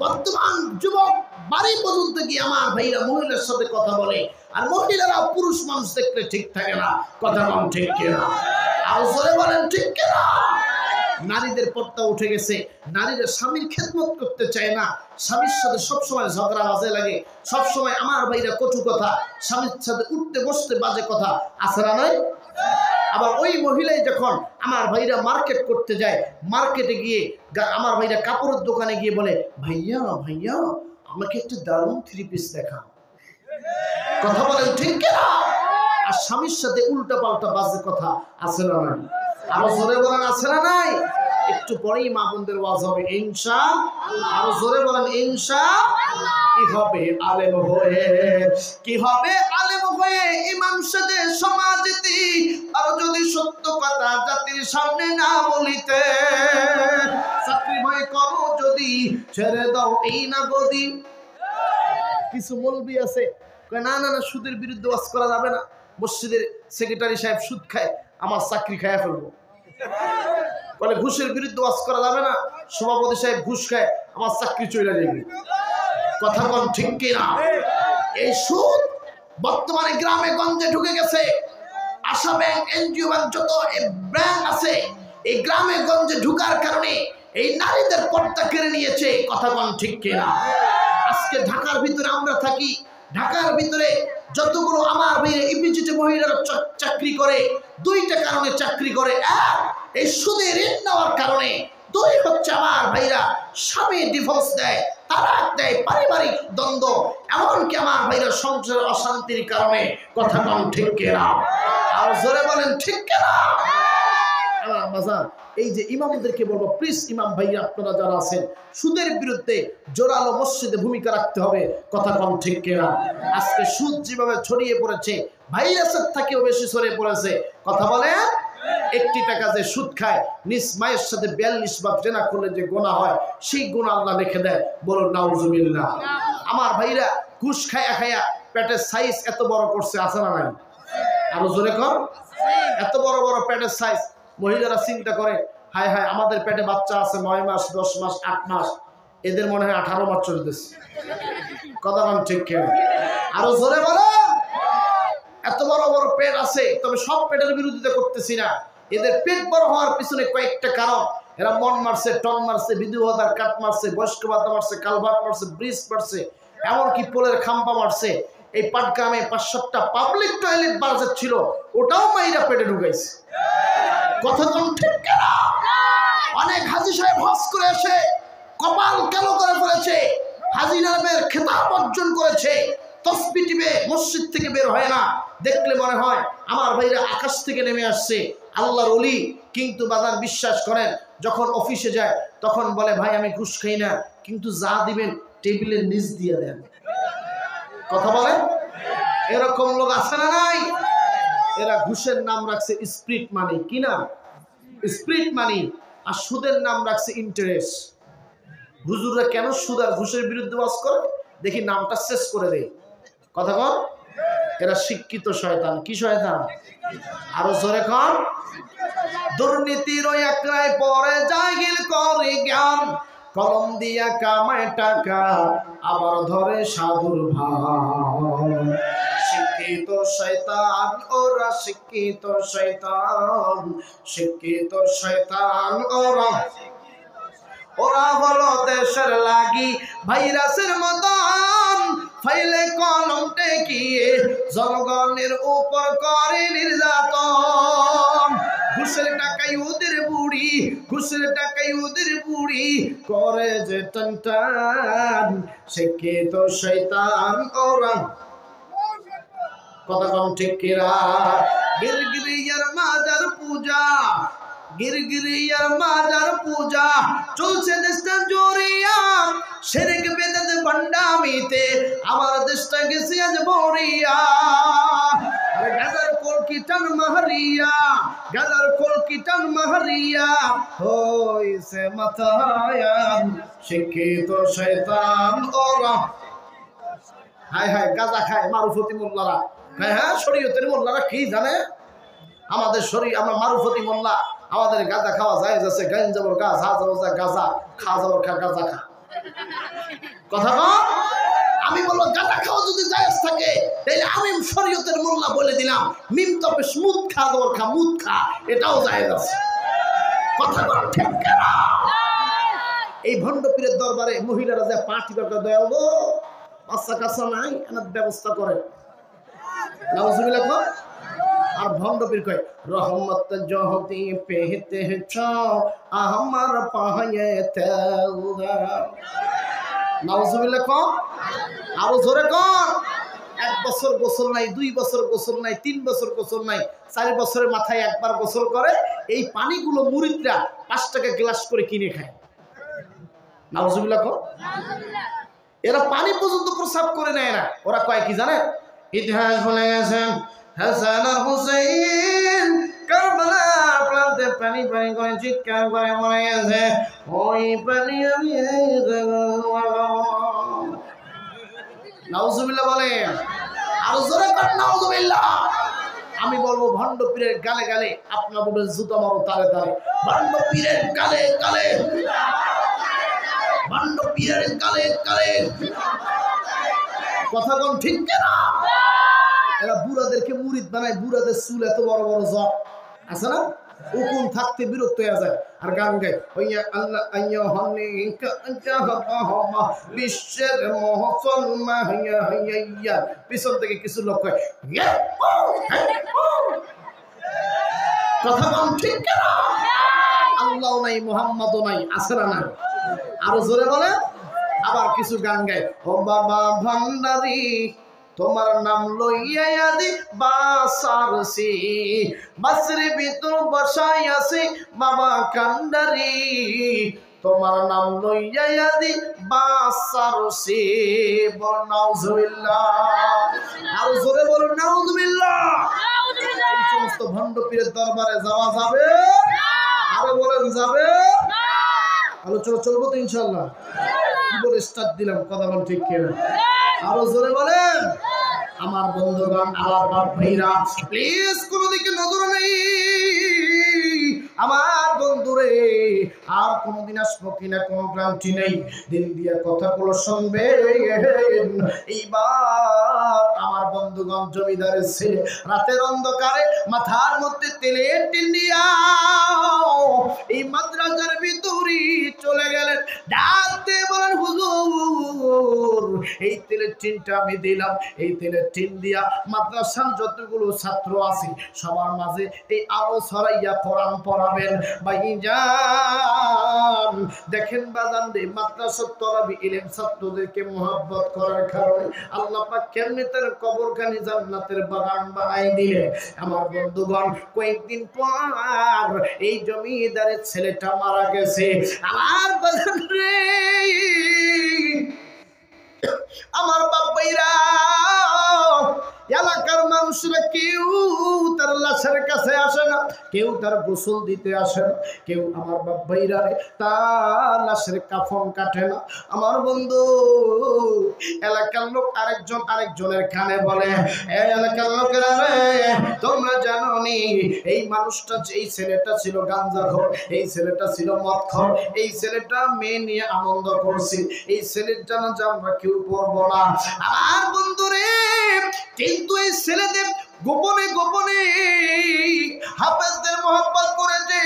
বর্তমান যুবক বাড়ি পর্যন্ত গিয়ে আমার ভাইরা মহিলার সাথে কথা বলে, আর মহিলারা পুরুষ মানুষ দেখলে ঠিক থাকে না। কথা বলেন ঠিক কিনা? আর জোরে বলেন ঠিক কিনা? নারীদের পর্দা উঠে গেছে, নারীরা স্বামীর খেদমত করতে চায় না, স্বামীর সাথে সবসময় ঝগড়া বাজে লাগে, সবসময় আমার ভাইরা কটু কথা, স্বামীর সাথে উঠতে বসতে বাজে কথা, আছে না নাই? আবার ওই মহিলাই যখন আমার ভাইরা মার্কেট করতে যায়, মার্কেটে গিয়ে আমার ভাইরা কাপড়ের দোকানে গিয়ে বলে, ভাইয়া ভাইয়া আমাকে একটা দারুণ 3 পিস দেখান। কথা বলেন ঠিক কিনা? আর স্বামীর সাথে উল্টা পাল্টা বাজে কথা, আছে না নাই? আরো জোরে বলেন আছে না নাই? একটু পরেই মা বোনদের ওয়াজ হবে ইনশাআল্লাহ। আরো জোরে বলেন ইনশাআল্লাহ। কি হবে আলেম হয়ে, কি হবে আলেম হয়ে ইমাম সাথে সমাজেতে, আর যদি সত্য কথা জাতির সামনে না বলিতে, চাকরি ভয় করো যদি ছেড়ে দাও এই না গদি। কিছু মৌলবি আছে না না না সুদের বিরুদ্ধে ওয়াজ করা যাবে না, মসজিদের সেক্রেটারি সাহেব সুদ খায়, আমার চাকরি খায়া ফেলবো। বলে ঘুষের বিরুদ্ধে ওয়াজ করা যাবে না, সভাপতি সাহেব ঘুষ খায়, আমার চাকরি চলে যাবে। কথা কোন ঠিক কিনা? এই সুদ বর্তমানে গ্রামে গঞ্জে ঢুকে গেছে। আশা ব্যাংক, এনজিও ব্যাংক, যত ব্যাংক আছে এই গ্রামে গঞ্জে ঢুকার কারণে এই নারীদের পর্দা কেড়ে নিয়েছে। কথা কোন ঠিক কিনা? আজকে ঢাকার ভিতরে আমরা থাকি, ঢাকার ভিতরে যতগুলো আমার ভাইরা ইপিজিতে মহিলারা চাকরি করে, 2টা কারণে চাকরি করে। এক, এই সুদে ঋণ নেওয়ার কারণে। 2 হচ্ছে আমার ভাইরা স্বামী ডিভোর্স দেয়, তালাক দেয়, পারিবারিক দ্বন্দ্ব, এমনকি আমার ভাইরা সংসারের অশান্তির কারণে। কথা কোন ঠিক কিনা? আর জোরে বলেন ঠিক কিনা? এই যে ইমামদেরকে বলবো, প্লিজ ইমাম ভাইয়া আপনারা যারা আছেন, সুদের বিরুদ্ধে জোরালো মসজিদে ভূমিকা রাখতে হবে। কথা কম ঠিক কিনা? আজকে সুদ যেভাবে ছড়িয়ে পড়েছে, ভাইরাসের থেকেও বেশি ছড়িয়ে পড়েছে। কথা বলে, 1 টাকা যে সুদ খায়, নিজ মায়ের সাথে 42 বার জেনা করলে যে গুনাহ হয়, সেই গুনাহ আল্লাহ লিখে দেয়। বলুন নাউজুবিল্লাহ। আমার ভাইরা ঘুষ খায়া খায়া পেটের সাইজ এত বড় করছে, আছে না নাই? আরো জোরে কর। এত বড় বড় পেটের সাইজ। মহিলারা চিন্তা করে, হায় হায় আমাদের পেটে বাচ্চা আছে 9 মাস, 10 মাস, 8 মাস, এদের মনে হয় 18 মাস চলতেছে। কথা বলেন ঠিক কিনা? আরো জোরে বলেন। এত বড় বড় পেট আছে, তবে সব পেটের বিরোধিতা করতেছি না। এদের পেট বড় হওয়ার পিছনে কয়েকটা কারণ। এরা মন মারছে, টন মারছে, বিধুভাতার কাট মারছে, বয়স্ক ভাতা মারছে, কালভার্ট মারছে, ব্রিজ মারছে, এমনকি পোলের খাম্পা মারছে। এই পাটগ্রামে 5-7টা পাবলিক টয়লেট বাজার ছিল, ওটাও মাইরা পেটে ঢুকাইছে। কথা কোন ঠিক কিনা? অনেক হাজী সাহেব হজ করে এসে কপাল কালো করে ফেলেছে, হাজী নামের খেতাব অর্জন করেছে, তসবিহ টিপে মসজিদ থেকে বের হয় না, দেখলে মনে হয় আমার ভাইরা আকাশ থেকে নেমে আসছে, আল্লাহর ওলি। কিন্তু বাদান বিশ্বাস করেন, যখন অফিসে যায় তখন বলে, ভাই আমি ঘুষ খাই না, কিন্তু যা দিবেন টেবিলের নিচ দিয়ে দেন। কথা বলেন, এরকম লোক আছে না নাই? এরা ঘুষের নাম রাখছে স্প্রিট মানি। কি নাম? স্প্রিট মানি। আর সুদের নাম রাখছে ইন্টারেস্ট। হুজুররা কেন সুদ আর ঘুষের বিরুদ্ধে ওয়াজ করে? দেখি নামটা শেষ করে দেয়। কথা কন। এরা শিক্ষিত শয়তান। কি শয়তান? আরো জোরে কন। দুর্নীতির ওই একরায় পরে জাহিল করে জ্ঞান, কলম দিয়া কামায় টাকা, আবার ধরে সাধুর ভান। শিক্ষিত শয়তান ওরা, শিক্ষিত শয়তান, শিক্ষিত শয়তান ওরা। ওরা হলো দেশের লাগি ভাইরাসের মতন, ফাইলে কলম টেকিয়ে জনগণের উপর করে নির্যাতন। ঘুষের টাকাই ওদের বুড়ি, ঘুষের টাকাই ওদের বুড়ি করে যে টান টান। শিক্ষিত শয়তান ওরা। কথা কম ঠিক কিনা? গিরগিরিয়ার মাজার পূজা, গিরগিরিয়ার মাজার পূজা চলছে দেশটা জোরিয়া, শিরক বেদাত ভণ্ডামিতে আমার দেশটা গেছে আজ বরিয়া। গাজার কলকি টান মাহারিয়া, গাজার কলকি টান মাহারিয়া হইছে মাথায়ান। শিক্ষিত শয়তান ওরা। হায় হায় গাজা খায় মারুফতি মোল্লারা। হ্যাঁ হ্যাঁ, শরীয়তের মোল্লারা কি জানে? আমাদের শরীর, আমরা মারুফতি মোল্লা, আমাদের গাঁজা খাওয়া যায় যাচ্ছে, গান যাবর গাছ, হা যাবর গাঁজা, খা যাবর খা গাঁজা খা। কথা কম। আমি বলবো গাঁজা খাওয়া যদি জায়েজ থাকে তাহলে আমি শরীয়তের মোল্লা বলে দিলাম মিম তবে মুদ খা দর খা মুদ খা, এটাও জায়েজ আছে। কথা কম ঠিক না? এই ভণ্ড পীরের দরবারে মহিলারা যে পার্টি করতে দয়াল গো বাচ্চা কাচ্চা নাই এনার ব্যবস্থা করে নাউজুবিল্লাহ কর। আর ভণ্ড পীর কয় রহমত জহতি পেতে ছো আমার পায়েতে নাউজুবিল্লাহ কর। আরো জোরে কর। 1 বছর গোসল নাই, 2 বছর গোসল নাই, 3 বছর গোসল নাই, 4 বছরের মাথায় একবার গোসল করে। এই পানিগুলো মুরিদরা 5 টাকা গ্লাস করে কিনে খায়। নাউজুবিল্লাহ কর। এরা পানি পর্যন্ত প্রসাব করে নেয় না। ওরা কয় কি জানেন? ইতিহাস বলে গেছেন হাসান আর হুসাইন কারবালার প্রান্তে পানি পানি করে চিৎকার করে মরে গেছে। ওই পানি আমি নাউজুবিল্লাহ বলে। আরো জোরে কর নাউজুবিল্লাহ। আমি বলবো ভণ্ড পীরের গালে গালে আপনার বলবেন জুতা মারো তালে তালে। ভণ্ড পীরের গালে গালে, ভণ্ড পীরের গালে গালে। কথা কোন ঠিক না? এরা বুড়াদেরকে মুরিদ বানায়। বুড়াদের চুল এত বড় বড় জট আছে না, উকুন থাকতে বিরক্ত হয়ে যায় আর গান গায় বিশ্বের পিছন থেকে কিছু লোক কয় কথা কম ঠিক না? আল্লাহ নাই মুহাম্মাদও নাই, আছে না নাই? আরো জোরে বলে। আবার কিছু গান গায় ও বাবা ভান্ডারি তোমার নাম লইয়া দি বাসারসি বাসরে ভিতর বসাই আছে বাবা কান্ডারি তোমার নাম লইয়া দি বাসারসি। বল নাউজুবিল্লাহ। আর জোরে বলুন নাউজুবিল্লাহ। এই সমস্ত ভণ্ড পীরের দরবারে যাওয়া যাবে? আরো বলেন যাবে? আলোচনা চলবো তো ইনশাআল্লাহ। কি বলে স্টার্ট দিলাম, কথা বল ঠিক কিনা? আরো জোরে বলেন। আমার বন্ধুগণ, আমার বাপ ভাইরা, প্লিজ কোন দিকে নজর নেই। আমার বন্ধুরে আর কোনদিন আসবো কিনা কোনো গ্যারান্টি নেই। দিন দিয়া কথাগুলো শুনবে। এইবার আমার বন্ধুগণ জমিদারের ছেলে রাতের অন্ধকারে মাথার মধ্যে তেলের টিন দিয়া এই মাদ্রাসার ভিতরে চলে গেলেন। ডাক দিয়ে বলেন হুজুর এই তেলের টিনটা আমি দিলাম। এই তেলের টিন দিয়া মাদ্রাসার যতগুলো ছাত্র আছে সবার মাঝে এই আলো ছড়াইয়া কোরআন পড়াবেন। ভাইজান দেখেন বাজান রে, মাদ্রাসার তলাবি ইলম ছাত্রদেরকে মোহাব্বত করার কারণে আল্লাহ পাক কেমনে তার কবরখানি জান্নাতের বাগান বানাই দিলে। আমার বন্ধুগণ কয়েকদিন পর এই জমিদারের ছেলেটা মারা গেছে। আমার বাজান রে, আমার বাবাইরা এলাকার মানুষরা কেউ তার লাশের কাছে আসে না, কেউ তার গোসল দিতে আসে না, কেউ আমার বাবাইরা তার লাশের কাফন কাটে না। আমার বন্ধু এলাকার লোক আরেকজনের কানে বলে, এলাকার লোকেরা রে তোমরা জানো নি এই মানুষটা, এই ছেলেটা ছিল গাঞ্জাখোর, এই ছেলেটা ছিল মদখোর, এই ছেলেটা মেয়ে নিয়ে আনন্দ করছে, এই ছেলের জানাজা আমরা কেউ পড়বো না। আমার বন্ধু রে, কিন্তু এই ছেলেদের গোপনে গোপনে হাফেজদের মহব্বত করেছে,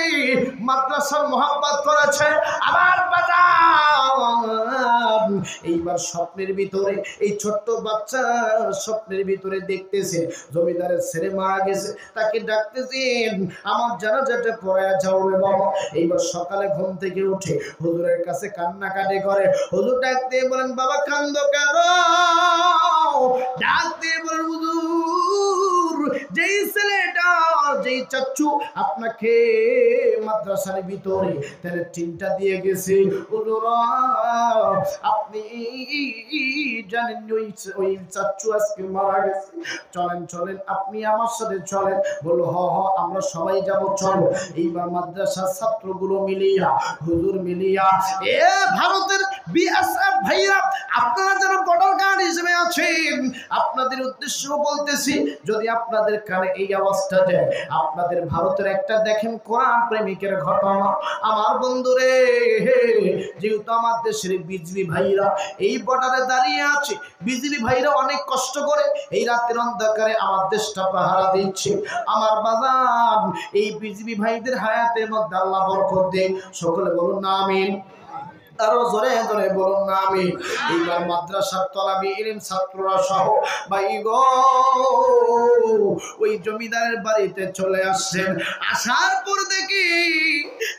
মাদ্রাসার মহব্বত করেছে। আবার বাজার এইবার স্বপ্নের ভিতরে এই ছোট্ট বাচ্চা স্বপ্নের ভিতরে দেখতেছে জমিদারের ছেলে মারা গেছে, তাকে ডাকতেছেন আমার জানাজাটা পড়ায়া যাও রে বাবা। এইবার সকালে ঘুম থেকে উঠে হুজুরের কাছে কান্নাকাটি করে। হুজুর ডাকতে বলেন বাবা কান্দো কেন? ডাকতে বলেন হুজুর যেই ছেলেটা যেই চাচ্চু আপনাকে মাদ্রাসার ভিতরে তাহলে চিন্তা দিয়ে গেছে হুজুর আপনি জানেন ওই চাচ্চু আজকে মারা গেছে, চলেন চলেন আপনি আমার সাথে চলেন। বললো হ হ আমরা সবাই যাব, চলো। এইবার মাদ্রাসার ছাত্রগুলো মিলিয়া হুজুর মিলিয়া এ ভারতের বিএসএফ ভাইরা আপনারা যারা বর্ডার গার্ড হিসেবে আছেন আছেন আপনাদের উদ্দেশ্য বলতেছি, যদি আপনাদের কানে এই আওয়াজটা যায়, আপনাদের ভারতের একটা দেখেন কোরআন প্রেমিকের ঘটনা। আমার বন্ধুরে, যেহেতু আমার দেশের বিজলি ভাইরা এই বর্ডারে দাঁড়িয়ে আছে, বিজলি ভাইরা অনেক কষ্ট করে এই রাতের অন্ধকারে আমার দেশটা পাহারা দিচ্ছে। আমার বাজান, এই বিজলি ভাইদের হায়াতের মধ্যে আল্লাহ বরকত দেন। সকলে বলুন না আমিন। আরো জোরে জোরে বলুন না আমিন। এইবার মাদ্রাসার তলাবি ইলম ছাত্ররা সহ ভাই গো ওই জমিদারের বাড়িতে চলে আসছেন। আসার পর দেখি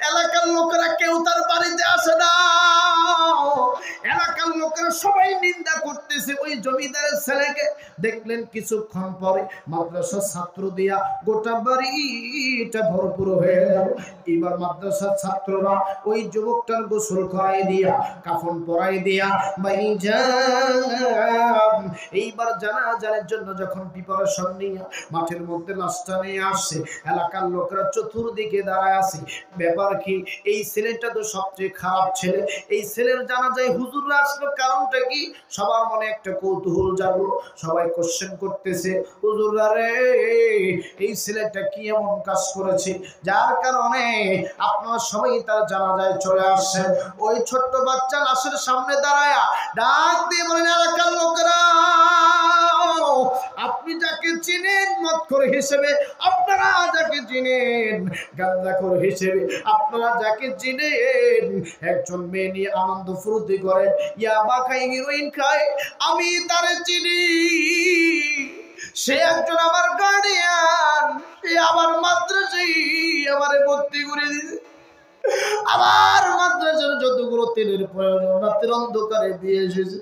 এলাকার লোকেরা কেউ তার বাড়িতে আসে না। এলাকার লোকেরা সবাই নিন্দা করতেছে ওই জমিদারের ছেলেকে। দেখলেন কিছুক্ষণ পরে মাদ্রাসার ছাত্র দিয়া গোটা বাড়িটা ভরপুর হয়ে গেল। এবার মাদ্রাসার ছাত্ররা ওই যুবকটার গোসল করাই দিয়া, কাফন পরাই দিয়া ভাইজান এইবার জানাজার জন্য যখন প্রিপারেশন নিয়ে মাঠের মধ্যে লাশটা নিয়ে আসছে, এলাকার লোকেরা চতুর্দিকে দাঁড়ায় আছে। ব্যাপার কি, এই ছেলেটা তো সবচেয়ে খারাপ ছেলে, এই ছেলের জানাজায় হুজুররা আসলো, কারণটা কি? সবার মনে একটা কৌতূহল জাগলো, সবাই কোশ্চেন করতেছে, হুজুররা রে এই ছেলেটা কি এমন কাজ করেছে যার কারণে আপনারা সবাই তার জানাজায় চলে আসছেন? ওই ছোট্ট বাচ্চা লাশের সামনে দাঁড়ায়া ডাক দিয়ে বলেন, এলাকার লোকেরা আপনি যাকে চিনেন মদখোর হিসেবে, আপনারা যাকে চিনেন গাঁজাখোর হিসেবে, আপনারা যাকে চিনেন একজন মেয়ে নিয়ে আনন্দ ফুর্তি করে, ইয়াবা খায়, হিরোইন খায়, আমি তারে চিনি। সে একজন আমার গার্ডিয়ান, সে আমার মাদ্রাসায় আমারে ভর্তি করে দিয়েছে, আবার মাদ্রাসার যতগুলো তেলের প্রয়োজন রাতের অন্ধকারে দিয়ে এসেছে।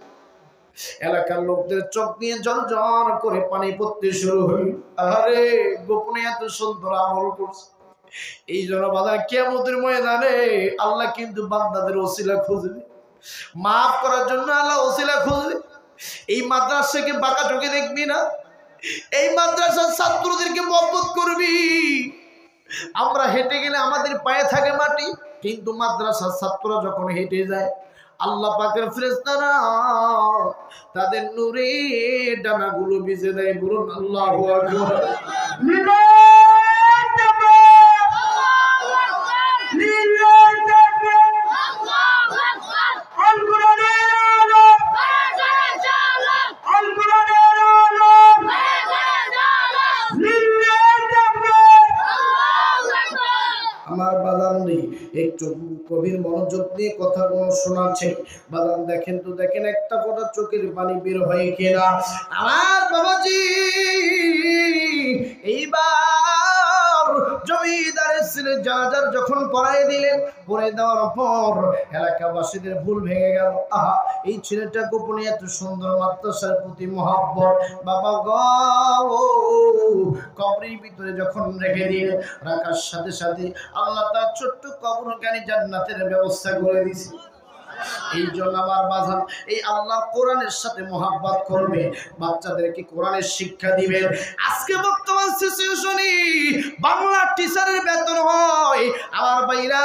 এলাকার লোকদের চোখ নিয়ে ঝরঝর করে পানি পড়তে শুরু হই। আরে গোপনে এত সুন্দর আমল করছে। এই জন্য বাজার কিয়ামতের ময়দানে আল্লাহ কিন্তু বান্দাদের ওসিলা খুঁজবে, মাফ করার জন্য আল্লাহ ওসিলা খুঁজবে। এই মাদ্রাসাকে বাঁকা চোখে দেখবি না, এই মাদ্রাসার ছাত্রদেরকে মহব্বত করবি। আমরা হেঁটে গেলে আমাদের পায়ে থাকে মাটি, কিন্তু মাদ্রাসার ছাত্ররা যখন হেঁটে যায় আল্লাহ পাকের ফেরেশতারা তাদের নূরে ডানাগুলো ভিজে দেয়। বলুন আল্লাহু আকবার। আমার বাজান নেই, একটু গভীর মনোযোগ দিয়ে কথাগুলো শোনাচ্ছে। বাজান দেখেন তো, দেখেন একটা ফোঁটা চোখের পানি বের হয় কিনা। আমার বাবাজি এইবার জমিদারের ছেলে জানাজার যখন পড়াই দিলেন, পড়ে দেওয়ার পর এলাকাবাসীদের ভুল ভেঙে গেল। আহা, এই ছেলেটা গোপনে এত সুন্দর, মাদ্রাসার প্রতি মহব্বত। বাবা গো, কবরের ভিতরে যখন রেখে দিলেন, রাখার সাথে সাথে আল্লাহ তার ছোট্ট কবরখানি জান্নাতের ব্যবস্থা করে দিয়েছে। এই জন্য আমার বাজান এই আল্লাহর কোরআনের সাথে মহব্বত করবে, বাচ্চাদেরকে কোরআনের শিক্ষা দিবেন। আজকে বর্তমান সিচুয়েশনে বাংলা টিচারের বেতন হয় আমার ভাইরা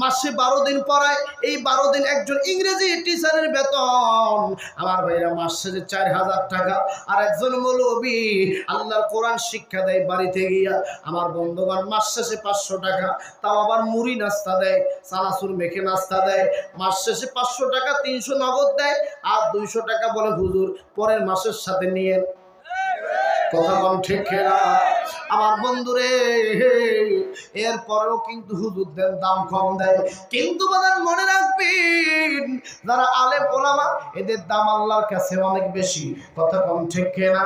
মাসে 12 দিন পড়ায়, এই 12 দিন একজন ইংরেজি টিচারের বেতন আমার ভাইরা মাস শেষে 4000 টাকা। আর একজন মৌলবি আল্লাহর কোরআন শিক্ষা দেয় বাড়িতে গিয়া, আমার বন্ধুগণ মাস শেষে 500 টাকা, তাও আবার মুড়ি নাস্তা দেয়, চানাচুর মেখে নাস্তা দেয়। মাস শেষে 500 টাকা 300 নগদ দেয়, আর 200 টাকা বলে হুজুর পরের মাসের সাথে নিয়ে। কথা বল ঠিক না আমার বন্ধুরে? এরপরেও কিন্তু হুজুরদের দাম কম দেয়, কিন্তু মনে রাখবেন যারা আলেম ওলামা এদের দাম আল্লাহর কাছে অনেক বেশি। কথা কম ঠিক না?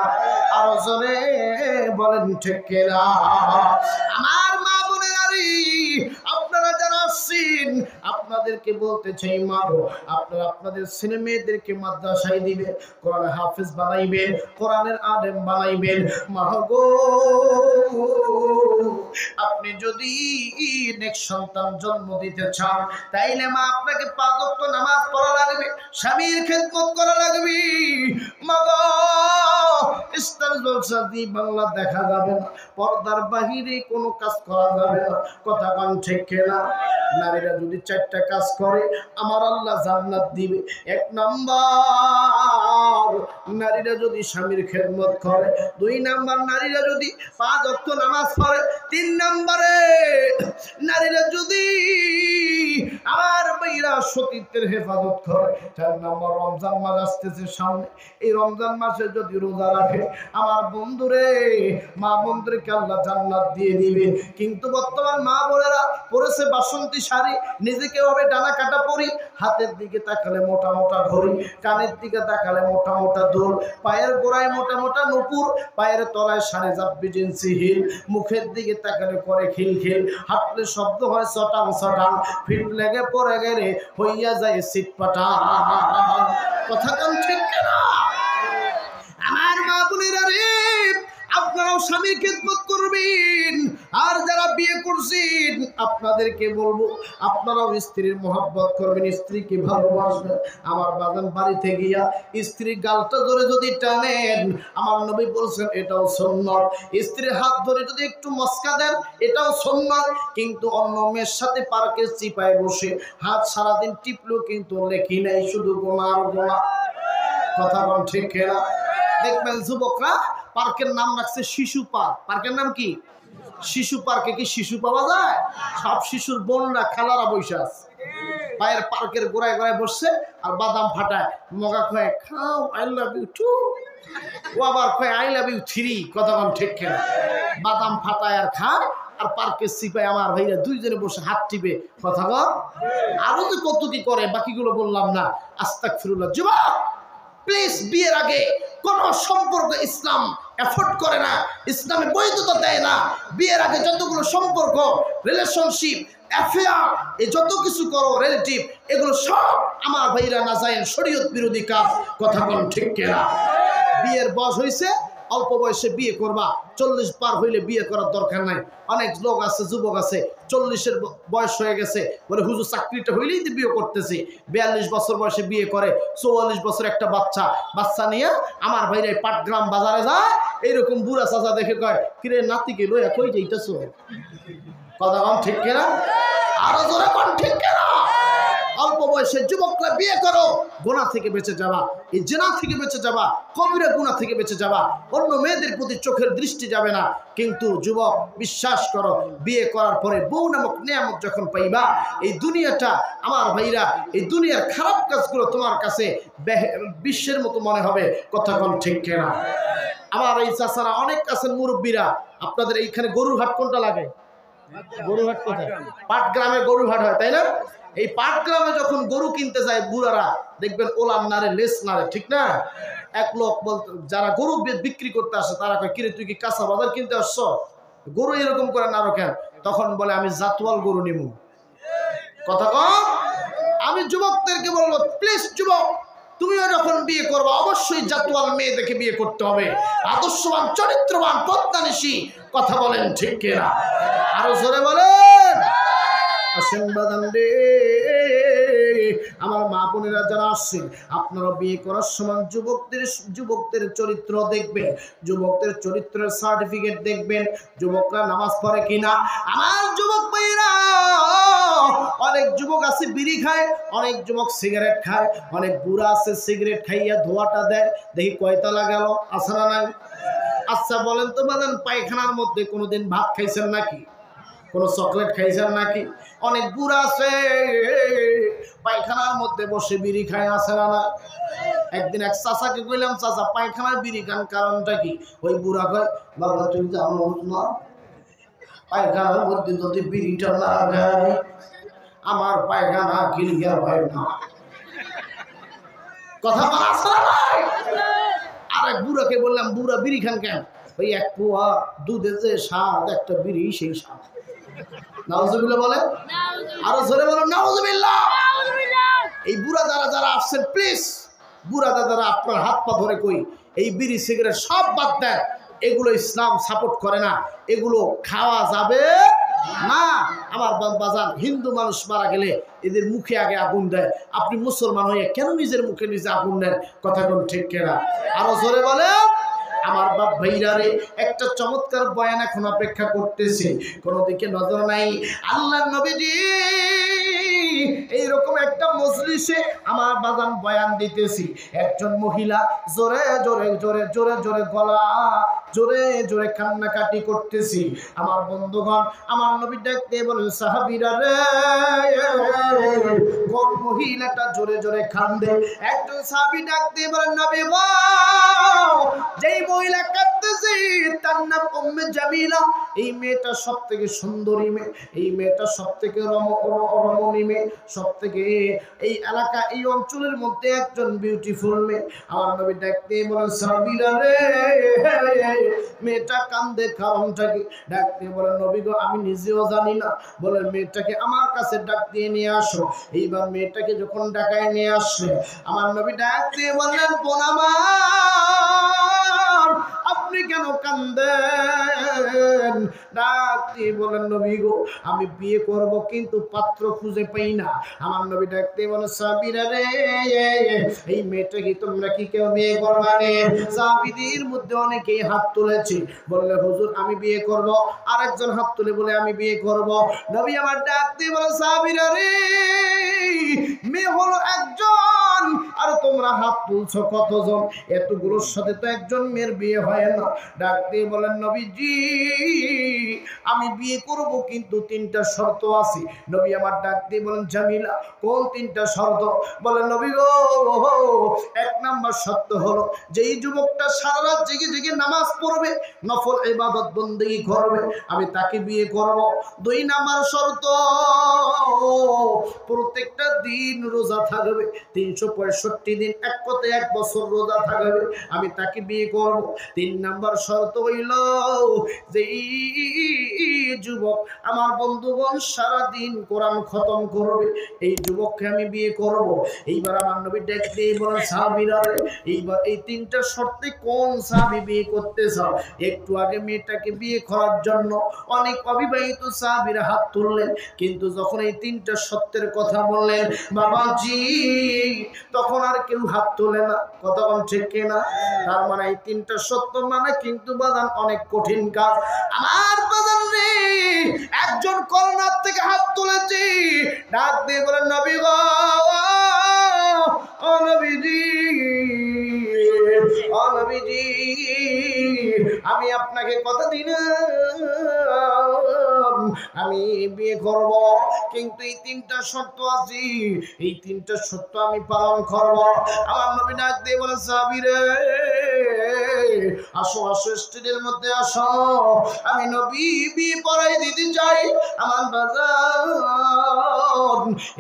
আরো জোরে বলেন ঠিক না? আমার মা বোনের আরে আপনারা যারা আসছেন আপনাদেরকে বলতে চাই, মাগো আপনারা আপনাদের ছেলে মেয়েদেরকে মাদ্রাসায় দিবেন, কোরআনের হাফেজ বানাইবেন, কোরআনের আলেম বানাইবেন। মাগো আপনি যদি নেক্সট সন্তান জন্ম দিতে চান তাইলে মা আপনাকে 5 ওয়াক্ত নামাজ পড়া লাগবে, স্বামীর খেদমত করা লাগবে। মাগো ইস্তার জলসা দিয়ে বাংলা দেখা যাবে না, পর্দার বাহিরে কোনো কাজ করা যাবে না। কথা কান ঠিক না? নারীরা যদি 4টা কাজ করে আমার আল্লাহ জান্নাত দিবে। 1 নাম্বার নারীরা যদি স্বামীর খেদমত করে, 2 নাম্বার নারীরা যদি 5 ওয়াক্ত নামাজ পড়ে, 3 নম্বরে নারীরা যদি আমার ভাইরা সতীত্বের হেফাজত করে, 4 নম্বর রমজান মাস আসতেছে সামনে, এই রমজান মাসে যদি রোজা রাখে আমার বন্ধুরে, মা বন্ধুদেরকে আল্লাহ জান্নাত দিয়ে দিবে। কিন্তু বর্তমান মা বোনেরা পরেছে বাসন্তী শাড়ি, নিজেকে হবে ডানা কাটা পরি, হাতের দিকে তাকালে মোটা মোটা ঘড়ি, কানের দিকে তাকালে মোটা মোটা দুল, পায়ের গোড়ায় মোটা মোটা নুপুর, পায়ের তলায় 5.5 ইঞ্চি হিল, মুখের দিকে তাকালে করে খিলখিল, হাঁটলে শব্দ হয় চটাং চটাং, ফিট লেগে পড়ে গেলে হইয়া যায় সিটপাটা। কথা কোন ঠিক না? আমার মা বোনেরা রে, আপনারাও স্বামীর খেদমত করবেন। আর যারা বিয়ে করছেন আপনাদেরকে বলবো, আপনারাও স্ত্রীর মহব্বত করবেন, স্ত্রীকে ভালোবাসবেন। আমার বাগান বাড়িতে গিয়া স্ত্রীর গালটা ধরে যদি টানেন, আমার নবী বলছেন এটাও সুন্নাত। স্ত্রীর হাত ধরে যদি একটু মস্কা দেন, এটাও সুন্নাত। কিন্তু অন্য মেয়ের সাথে পার্কে চিপায় বসে হাত সারাদিন টিপলেও কিন্তু লেখি নাই, শুধু গোনা আর গোনা। কথা বল ঠিক না? দেখবেন যুবকরা পার্কের নাম রাখছে শিশু পার্ক। পার্কের নাম কি? শিশু পার্কে কি শিশু পাওয়া যায়? সব শিশুর বোনরা খালারা বসে আছে, পায়ের পার্কের গোড়ায় গোড়ায় বসছে আর বাদাম ফাটায়, মগা খয়ে খাও আই লাভ ইউ টু, ও আবার খয়ে আই লাভ ইউ 3। কথা বল ঠিক না? বাদাম ফাটায় আর খায়, আর পার্কের সিপাই আমার ভাইরা 2 জনে বসে হাত টিপে। কথা বল। আরো যে কত কি করে বাকিগুলো বললাম না। আস্তাগফিরুল্লাহ। যুবক প্লিজ, বিয়ের আগে কোন সম্পর্ক ইসলাম এফোর্ড করে না, ইসলামে বৈধতা দেয় না। বিয়ের আগে যতগুলো সম্পর্ক, রিলেশনশিপ, অ্যাফেয়ার, এই যত কিছু করো রিলেটিভ, এগুলো সব আমার ভাইরা নাজায়েজ শরীয়ত বিরোধী কাজ। কথা বল ঠিক কিনা? বিয়ের বয়স হয়েছে, অল্প বয়সে বিয়ে করবা, 40 পার হইলে বিয়ে করার দরকার নাই। অনেক লোক আছে, যুবক আছে 40-এর বয়স হয়ে গেছে, বলে হুজুর চাকরিটা হইলেই তো বিয়ে করতেছি। 42 বছর বয়সে বিয়ে করে, 44 বছর একটা বাচ্চা নিয়ে আমার ভাইরা পাটগ্রাম বাজারে যায়, এইরকম বুড়া চাচা দেখে কয়, কিরে নাতিকে লইয়া কই যাইতেছ? কথা বল ঠিক কিনা? আরো জোরে বল ঠিক কিনা? অল্প বয়সের যুবকরা বিয়ে করো, গুনাহ থেকে বেঁচে যাবা, এই জিনা থেকে বেঁচে যাবা, কবিরা গুনাহ থেকে বেঁচে যাবা, অন্য মেয়েদের প্রতি চোখের দৃষ্টি যাবে না। কিন্তু যুবক বিশ্বাস করো, বিয়ে করার পরে বউ নামক নিয়ামত যখন পাইবা, এই দুনিয়াটা আমার ভাইরা, এই দুনিয়ার খারাপ কাজগুলো তোমার কাছে বিশ্বের মতো মনে হবে। কথা কোন ঠিক কিনা? আমার এই চাচারা অনেক আছেন মুরব্বীরা, আপনাদের এইখানে গরুর হাট কোনটা লাগে? গরুর হাট কোথায়? পাটগ্রামে গরুর হাট হয়, তাই না? এই পাটগ্রামে যখন গরু কিনতে যায় বুড়ারা, দেখবেন ওলান নারে লেস নারে, ঠিক না? এক লোক বলতে, যারা গরু বিক্রি করতে আসে তারা কয়, কিরে তুই কি কাঁচা বাজার কিনতে আসছ? গরু এরকম করে না কেন? তখন বলে আমি জাতওয়াল গরু নিমু। কথা কম। আমি যুবকদেরকে বলবো, প্লিজ যুবক, তুমিও যখন বিয়ে করবা অবশ্যই জাতওয়াল মেয়ে দেখে বিয়ে করতে হবে, আদর্শবান, চরিত্রবান, পদ্মানিশী। কথা বলেন ঠিক কিনা? আরো জোরে বলেন। আসেন বাদান রে, আমার মা বোনেরা যারা আসছেন, আপনারা বিয়ে করার সময় যুবকদের চরিত্র দেখবেন, যুবকদের চরিত্রের সার্টিফিকেট দেখবেন, যুবকরা নামাজ পড়ে কিনা। আমার যুবক ভাইরা, অনেক যুবক আছে বিড়ি খায়, অনেক যুবক সিগারেট খায়, অনেক বুড়া আছে সিগারেট খাইয়া ধোয়াটা দেয়, দেখি কয়তলা গেল, আছে না নাই? আচ্ছা বলেন তো বাদান, পায়খানার মধ্যে কোনোদিন ভাত খাইছেন নাকি? কোন চকলেট খাইছেন নাকি? অনেক বুড়া আছে পায়খানার মধ্যে বসে বিড়ি খায়, আছে না? একদিন এক চাচাকে কইলাম, চাচা পায়খানায় বিড়ি খান কারণটা কি? ওই বুড়া কয়, বাবা তুই জানো না, পায়খানার মধ্যে যদি বিড়িটা না খায় আমার পায়খানা ক্লিয়ার হয় না। কথা বলা আছে না ভাই? আর এক বুড়াকে বললাম, বুড়া বিড়ি খান কেন? ওই 1 পোয়া দুধে যে স্বাদ, একটা বিড়ি সেই স্বাদ। নাউজুবিল্লাহ বলে, আরো জোরে বলো নাউজুবিল্লাহ। এই বুড়া যারা আসছেন, প্লিজ বুড়া দাদারা আপনার হাত পা ধরে কই, এই বিড়ি সিগারেট সব বাদ দেন, এগুলো ইসলাম সাপোর্ট করে না, এগুলো খাওয়া যাবে না। আমার বাজান, হিন্দু মানুষ মারা গেলে এদের মুখে আগে আগুন দেয়, আপনি মুসলমান হয়ে কেন নিজের মুখে নিজে আগুন দেন? কথা কোন ঠিক কিনা? আরো জোরে বলে। আমার বাপ ভাইরা রে, একটা চমৎকার বয়ান এখন অপেক্ষা করতেছে, কোনো দিকে নজর নাই। আল্লাহর নবীজি এইরকম একটা মজলিসে আমার বাজান বয়ান দিতেছি, একজন মহিলা জোরে জোরে জোরে জোরে জোরে গলা জোরে জোরে কান্নাকাটি করতেছি। আমার বন্ধুগণ, আমার নবী ডাকতে বলেন, সাহাবীরা রে, কোন মহিলাটা জোরে জোরে কান্দে? একজন সাহাবী ডাকতে বলেন, নবী গো, যেই মহিলা কাঁদতেছে তার নাম উম্মে জামিলা। এই মেয়েটা সবথেকে সুন্দরী মেয়ে, এই মেয়েটা সবথেকে রমণী মেয়ে, সবথেকে এই এলাকা এই অঞ্চলের মধ্যে একজন বিউটিফুল মেয়ে। আমার নবী ডাকতে বলেন, সাহাবীরা রে, মেয়েটা কান্দে কারণটা কি? ডাকতে বলেন, নবী গো, আমি নিজেও জানি না। বলেন, মেয়েটাকে আমার কাছে ডাক দিয়ে নিয়ে আসো। এইবার মেয়েটাকে যখন ডাকায় নিয়ে আসলে, আমার নবী ডাক দিয়ে বললেন, বোন আমার, আপনি কেন কান্দেন? ডাক দিয়ে বলেন, নবী গো, আমি বিয়ে করব কিন্তু পাত্র খুঁজে পাই না। আমার নবী ডাক দিয়ে বলেন, সাহাবীরা রে, এই মেয়েটাকে তোমরা কি কেউ বিয়ে করবা নে? সাহাবীদের মধ্যে অনেকেই হাত তুলেছে, বললে, হুজুর আমি বিয়ে করব। আরেকজন হাত তুলে বলে, আমি বিয়ে করব। নবী আমার ডাক দিয়ে বলে, সাহাবীরা রে, মেয়ে হলো একজন, আর তোমরা হাত তুলছো কতজন? এতগুলোর সাথে তো একজন মেয়ের বিয়ে হয় না। ডাক দিয়ে বলেন, নবীজি আমি বিয়ে করব কিন্তু তিনটা শর্ত আছে। নবী আমার ডাক দিয়ে বলেন, জামিলা কোন তিনটা শর্ত? বলেন, নবী গো, এক নাম্বার শর্ত হলো, যেই যুবকটা সারা রাত জেগে জেগে নামাজ পড়বে, নফল ইবাদত বন্দেগী করবে, আমি তাকে বিয়ে করব। দুই নাম্বার শর্ত, প্রত্যেকটা দিন রোজা থাকবে, 365 দিন, এক কথায় 1 বছর রোজা থাকবে, আমি তাকে বিয়ে করব। তিন নাম্বার শর্ত হইল, যে যুবক আমার বন্ধুগণ সারাদিন কোরআন খতম করবে, এই যুবককে আমি বিয়ে করব। এইবার আমার নবী ডাক দিয়ে বলেন, সাহাবীরা রে, এইবার এই তিনটা শর্তে কোন সাহাবী বিয়ে করতে চাও? একটু আগে মেয়েটাকে বিয়ে করার জন্য অনেক অবিবাহিত সাহাবীরা হাত তুললেন, কিন্তু যখন এই তিনটা সত্যের কথা বললেন বাবাজি, তখন আর কেউ হাত তোলে না। কথা কোন ঠিক কিনা? তার মানে এই তিনটা সত্য মানে কিন্তু বাজান অনেক কঠিন কাজ। আমার বাজান রে, একজন করোনার থেকে হাত তুলেছি, ডাক দিয়ে বলেন, নবী গো, ও নবীজি, ও নবীজি, আমি আপনাকে কথা দিলাম আমি বিয়ে করব, কিন্তু এই তিনটা শর্ত আছে, এই তিনটা শর্ত আমি পালন করব। আমার নবী ডাক দিয়ে বলে, সাহাবীরে আসো আসো, স্টেজের মধ্যে আসো, আমি নবী বিয়ে পড়াই দিতে চাই। আমার বাজার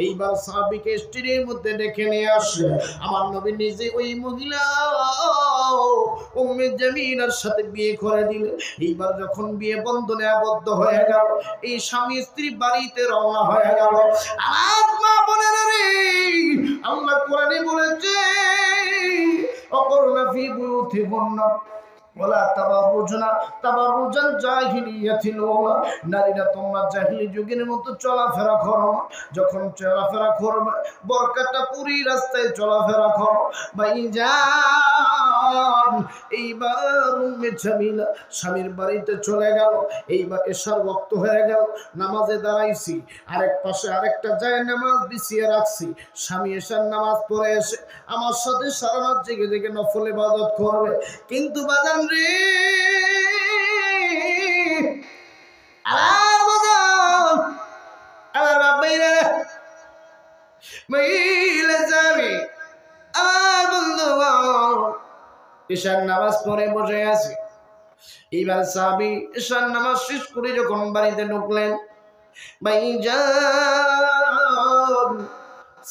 এইবার সাহাবীকে স্টেজের মধ্যে ডেকে নিয়ে আসে। আমার নবী নিজে ওই মহিলা উম্মে জামিলার সাথে বিয়ে করে দিল। এইবার যখন বিয়ে বন্ধনে আবদ্ধ হয়ে গেল, এই স্বামী স্ত্রী বাড়িতে রওনা হয়ে গেল। আমার মা বোনেরা রে, আল্লাহ কোরআনে বলেছে, অকরনা ফি বুয়ুতিকুন্না ওয়ালা তাবাররুজনা তাবাররুজাল জাহিলিয়াতিল উলা। নারীরা তোমরা জাহিলি যুগের মতো চলাফেরা করো না। যখন চলাফেরা করবে, বরকাটা পুরি রাস্তায় চলাফেরা করো। ভাইজান, এইবার উম্মে জামিলা স্বামীর বাড়িতে চলে গেল। এইবার এশার ওয়াক্ত হয়ে গেল, নামাজে দাঁড়াইছি, আরেক পাশে আরেকটা যায় নামাজ বিছিয়ে রাখছি। স্বামী এশার নামাজ পড়ে এসে আমার সাথে সারা রাত জেগে জেগে নফল ইবাদত করবে, কিন্তু বাজান রে, আমার বন্ধু ঈশার নামাজ পড়ে বসে আছে। এইবার সাহাবী ঈশার নামাজ শেষ করে যখন বাড়িতে ঢুকলেন, ভাইজান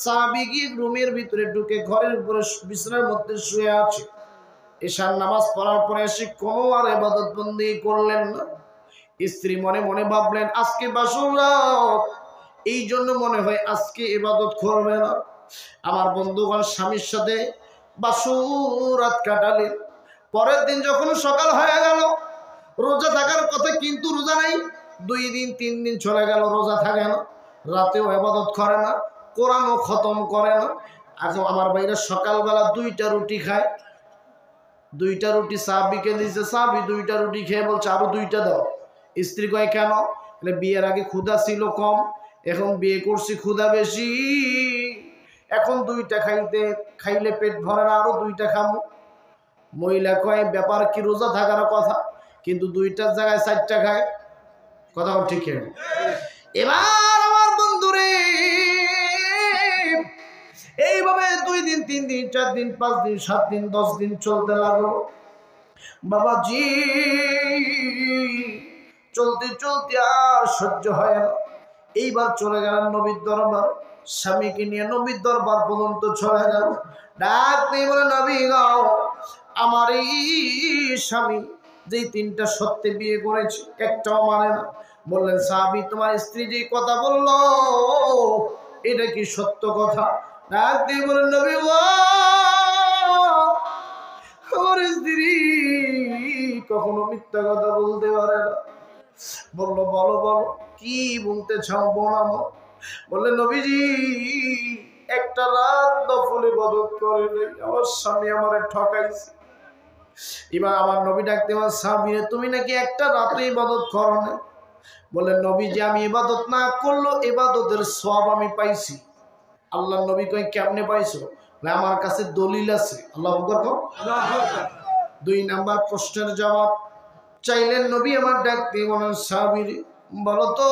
সাহাবী গিয়ে রুমের ভিতরে ঢুকে ঘরের উপরে বিছানার মধ্যে শুয়ে আছে। ঈশার নামাজ পড়ার পরে এসে কোনো আর ইবাদত বন্দি করলেন না। স্ত্রী মনে মনে ভাবলেন, আজকে বাসর রাত, এই জন্য মনে হয় আজকে ইবাদত করবে না। আমার বন্ধুগণ স্বামীর সাথে বাসর রাত কাটালেন। পরের দিন যখন সকাল হয়ে গেল, রোজা থাকার কথা কিন্তু রোজা নাই। 2 দিন 3 দিন চলে গেল, রোজা থাকে না, রাতেও ইবাদত করে না, কোরআনও খতম করে না। এখন আমার ভাইরা সকালবেলা 2টা রুটি খায়, 2টা রুটি সাহাবীকে দিয়েছে, সাহাবী 2টা রুটি খেয়ে বলছে আরো 2টা দাও। স্ত্রী কয় কেন? বিয়ের আগে ক্ষুধা ছিল কম, এখন বিয়ে করছি ক্ষুধা বেশি, এখন 2টা খাইলে পেট ভরে না, আরো 2টা খাবো। মহিলা কয় ব্যাপার কি, রোজা থাকার কথা, কিন্তু 2টার জায়গায় 4টা খায়। কথা ঠিক। এবার আমার বন্ধুরে এইভাবে 2 দিন 3 দিন 4 দিন 5 দিন 7 দিন 10 দিন চলতে লাগলো। বাবাজি চলতে চলতে আর সহ্য হয় না। এইবার চলে গেলেন নবীর দরবার, স্বামীকে নিয়ে নবীর দরবার পর্যন্ত চলে গেল। ডাক দিয়ে বলে, নবী গাও, আমার এই স্বামী যেই 3টা সত্যি বিয়ে করেছে একটাও মানে না। বললেন, সাহাবী তোমার স্ত্রী যে কথা বললো এটা কি সত্য কথা? ডাক দিয়ে বলেন, নবী গো, আমার স্ত্রী কখনো মিথ্যা কথা বলতে পারে না। বললো, বলো বলো কি বলতে চাও বলো। বললেন, নবীজি একটা রাত নফল ইবাদত করে নাই, আমার স্বামী আমারে ঠকাইছে। এবার আমার নবী ডাকতে, আমার স্বামী তুমি নাকি একটা রাতে ইবাদত করো না। বললেন, নবীজি আমি ইবাদত না করলো ইবাদতের সওয়াব আমি পাইছি। আল্লাহ নবী কই কেমনে পাইছো? আমার কাছে দলিল আছে। আল্লাহু আকবার। 2 নাম্বার প্রশ্নের জবাব চাইলেন নবী আমার ডাক দিয়ে বলেন, সাহাবী বলো তো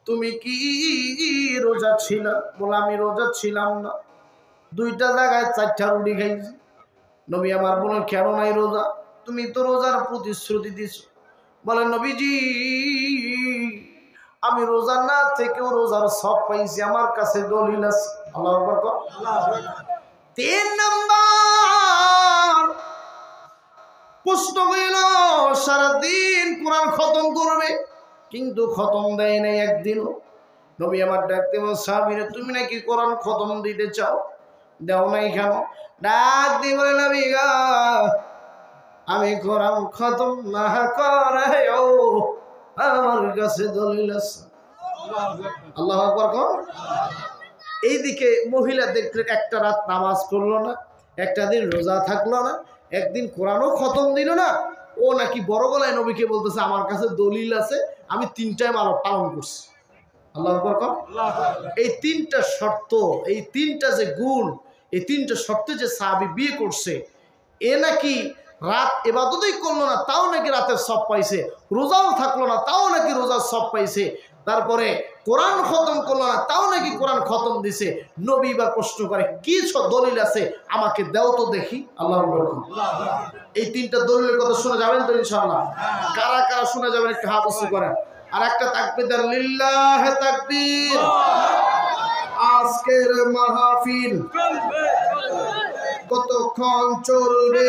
তুমি কি রোজা ছিলা? বলে আমি রোজা ছিলাম না, 2টা জায়গায় 4টা রুটি খাইছি। নবী আমার বলেন, কেন নাই রোজা? তুমি তো রোজার প্রতিশ্রুতি দিছো। বলেন, নবীজি আমি রোজা না থেকেও রোজার সব পাইছি, আমার কাছে দলিল আছে। আল্লাহু আকবার। 3 নাম্বার প্রশ্ন হইল, সারাদিন কোরআন খতম করবে কিন্তু খতম দেয় নাই একদিনও। নবী আমার ডাকতে বল, সাহাবীরা তুমি নাকি কোরআন খতম দিতে চাও, দাও নাই কেন? ডাক দিয়ে বলে, নবী গো, আমি কোরআন খতম না করেও আমার কাছে দলিল আছে। আল্লাহু আকবার। এইদিকে মহিলা দেখলে একটা রাত নামাজ পড়লো না, একটা দিন রোজা থাকলো না, একদিন কোরআনও খতম দিল না, ও নাকি বড় গলায় নবীকে বলতেছে আমার কাছে দলিল আছে, আমি 3টায় পালন করছি। আল্লাহু আকবার। এই 3টা শর্ত, এই 3টা যে গুণ, এই 3টা শর্তে যে সাহাবী বিয়ে করছে, এ নাকি রাত ইবাদতই করলো না তাও নাকি রাতের সব পাইছে, রোজাও থাকলো না তাও নাকি রোজার সব পাইছে, তারপরে কোরআন খতম করলো না তাও নাকি কোরআন খতম দিছে। নবী এবার প্রশ্ন করে, কি দলিল আছে আমাকে দাও তো দেখি। আল্লাহু আকবার। এই 3টা দলিলের কথা শোনা যাবেন তো ইনশাআল্লাহ? কারা কারা শোনা যাবেন একটু হাত উঁচু করেন। আর একটা তাকবীর দেন, লিল্লাহি তাকবীর। আজকের মাহফিল কতক্ষণ চলবে?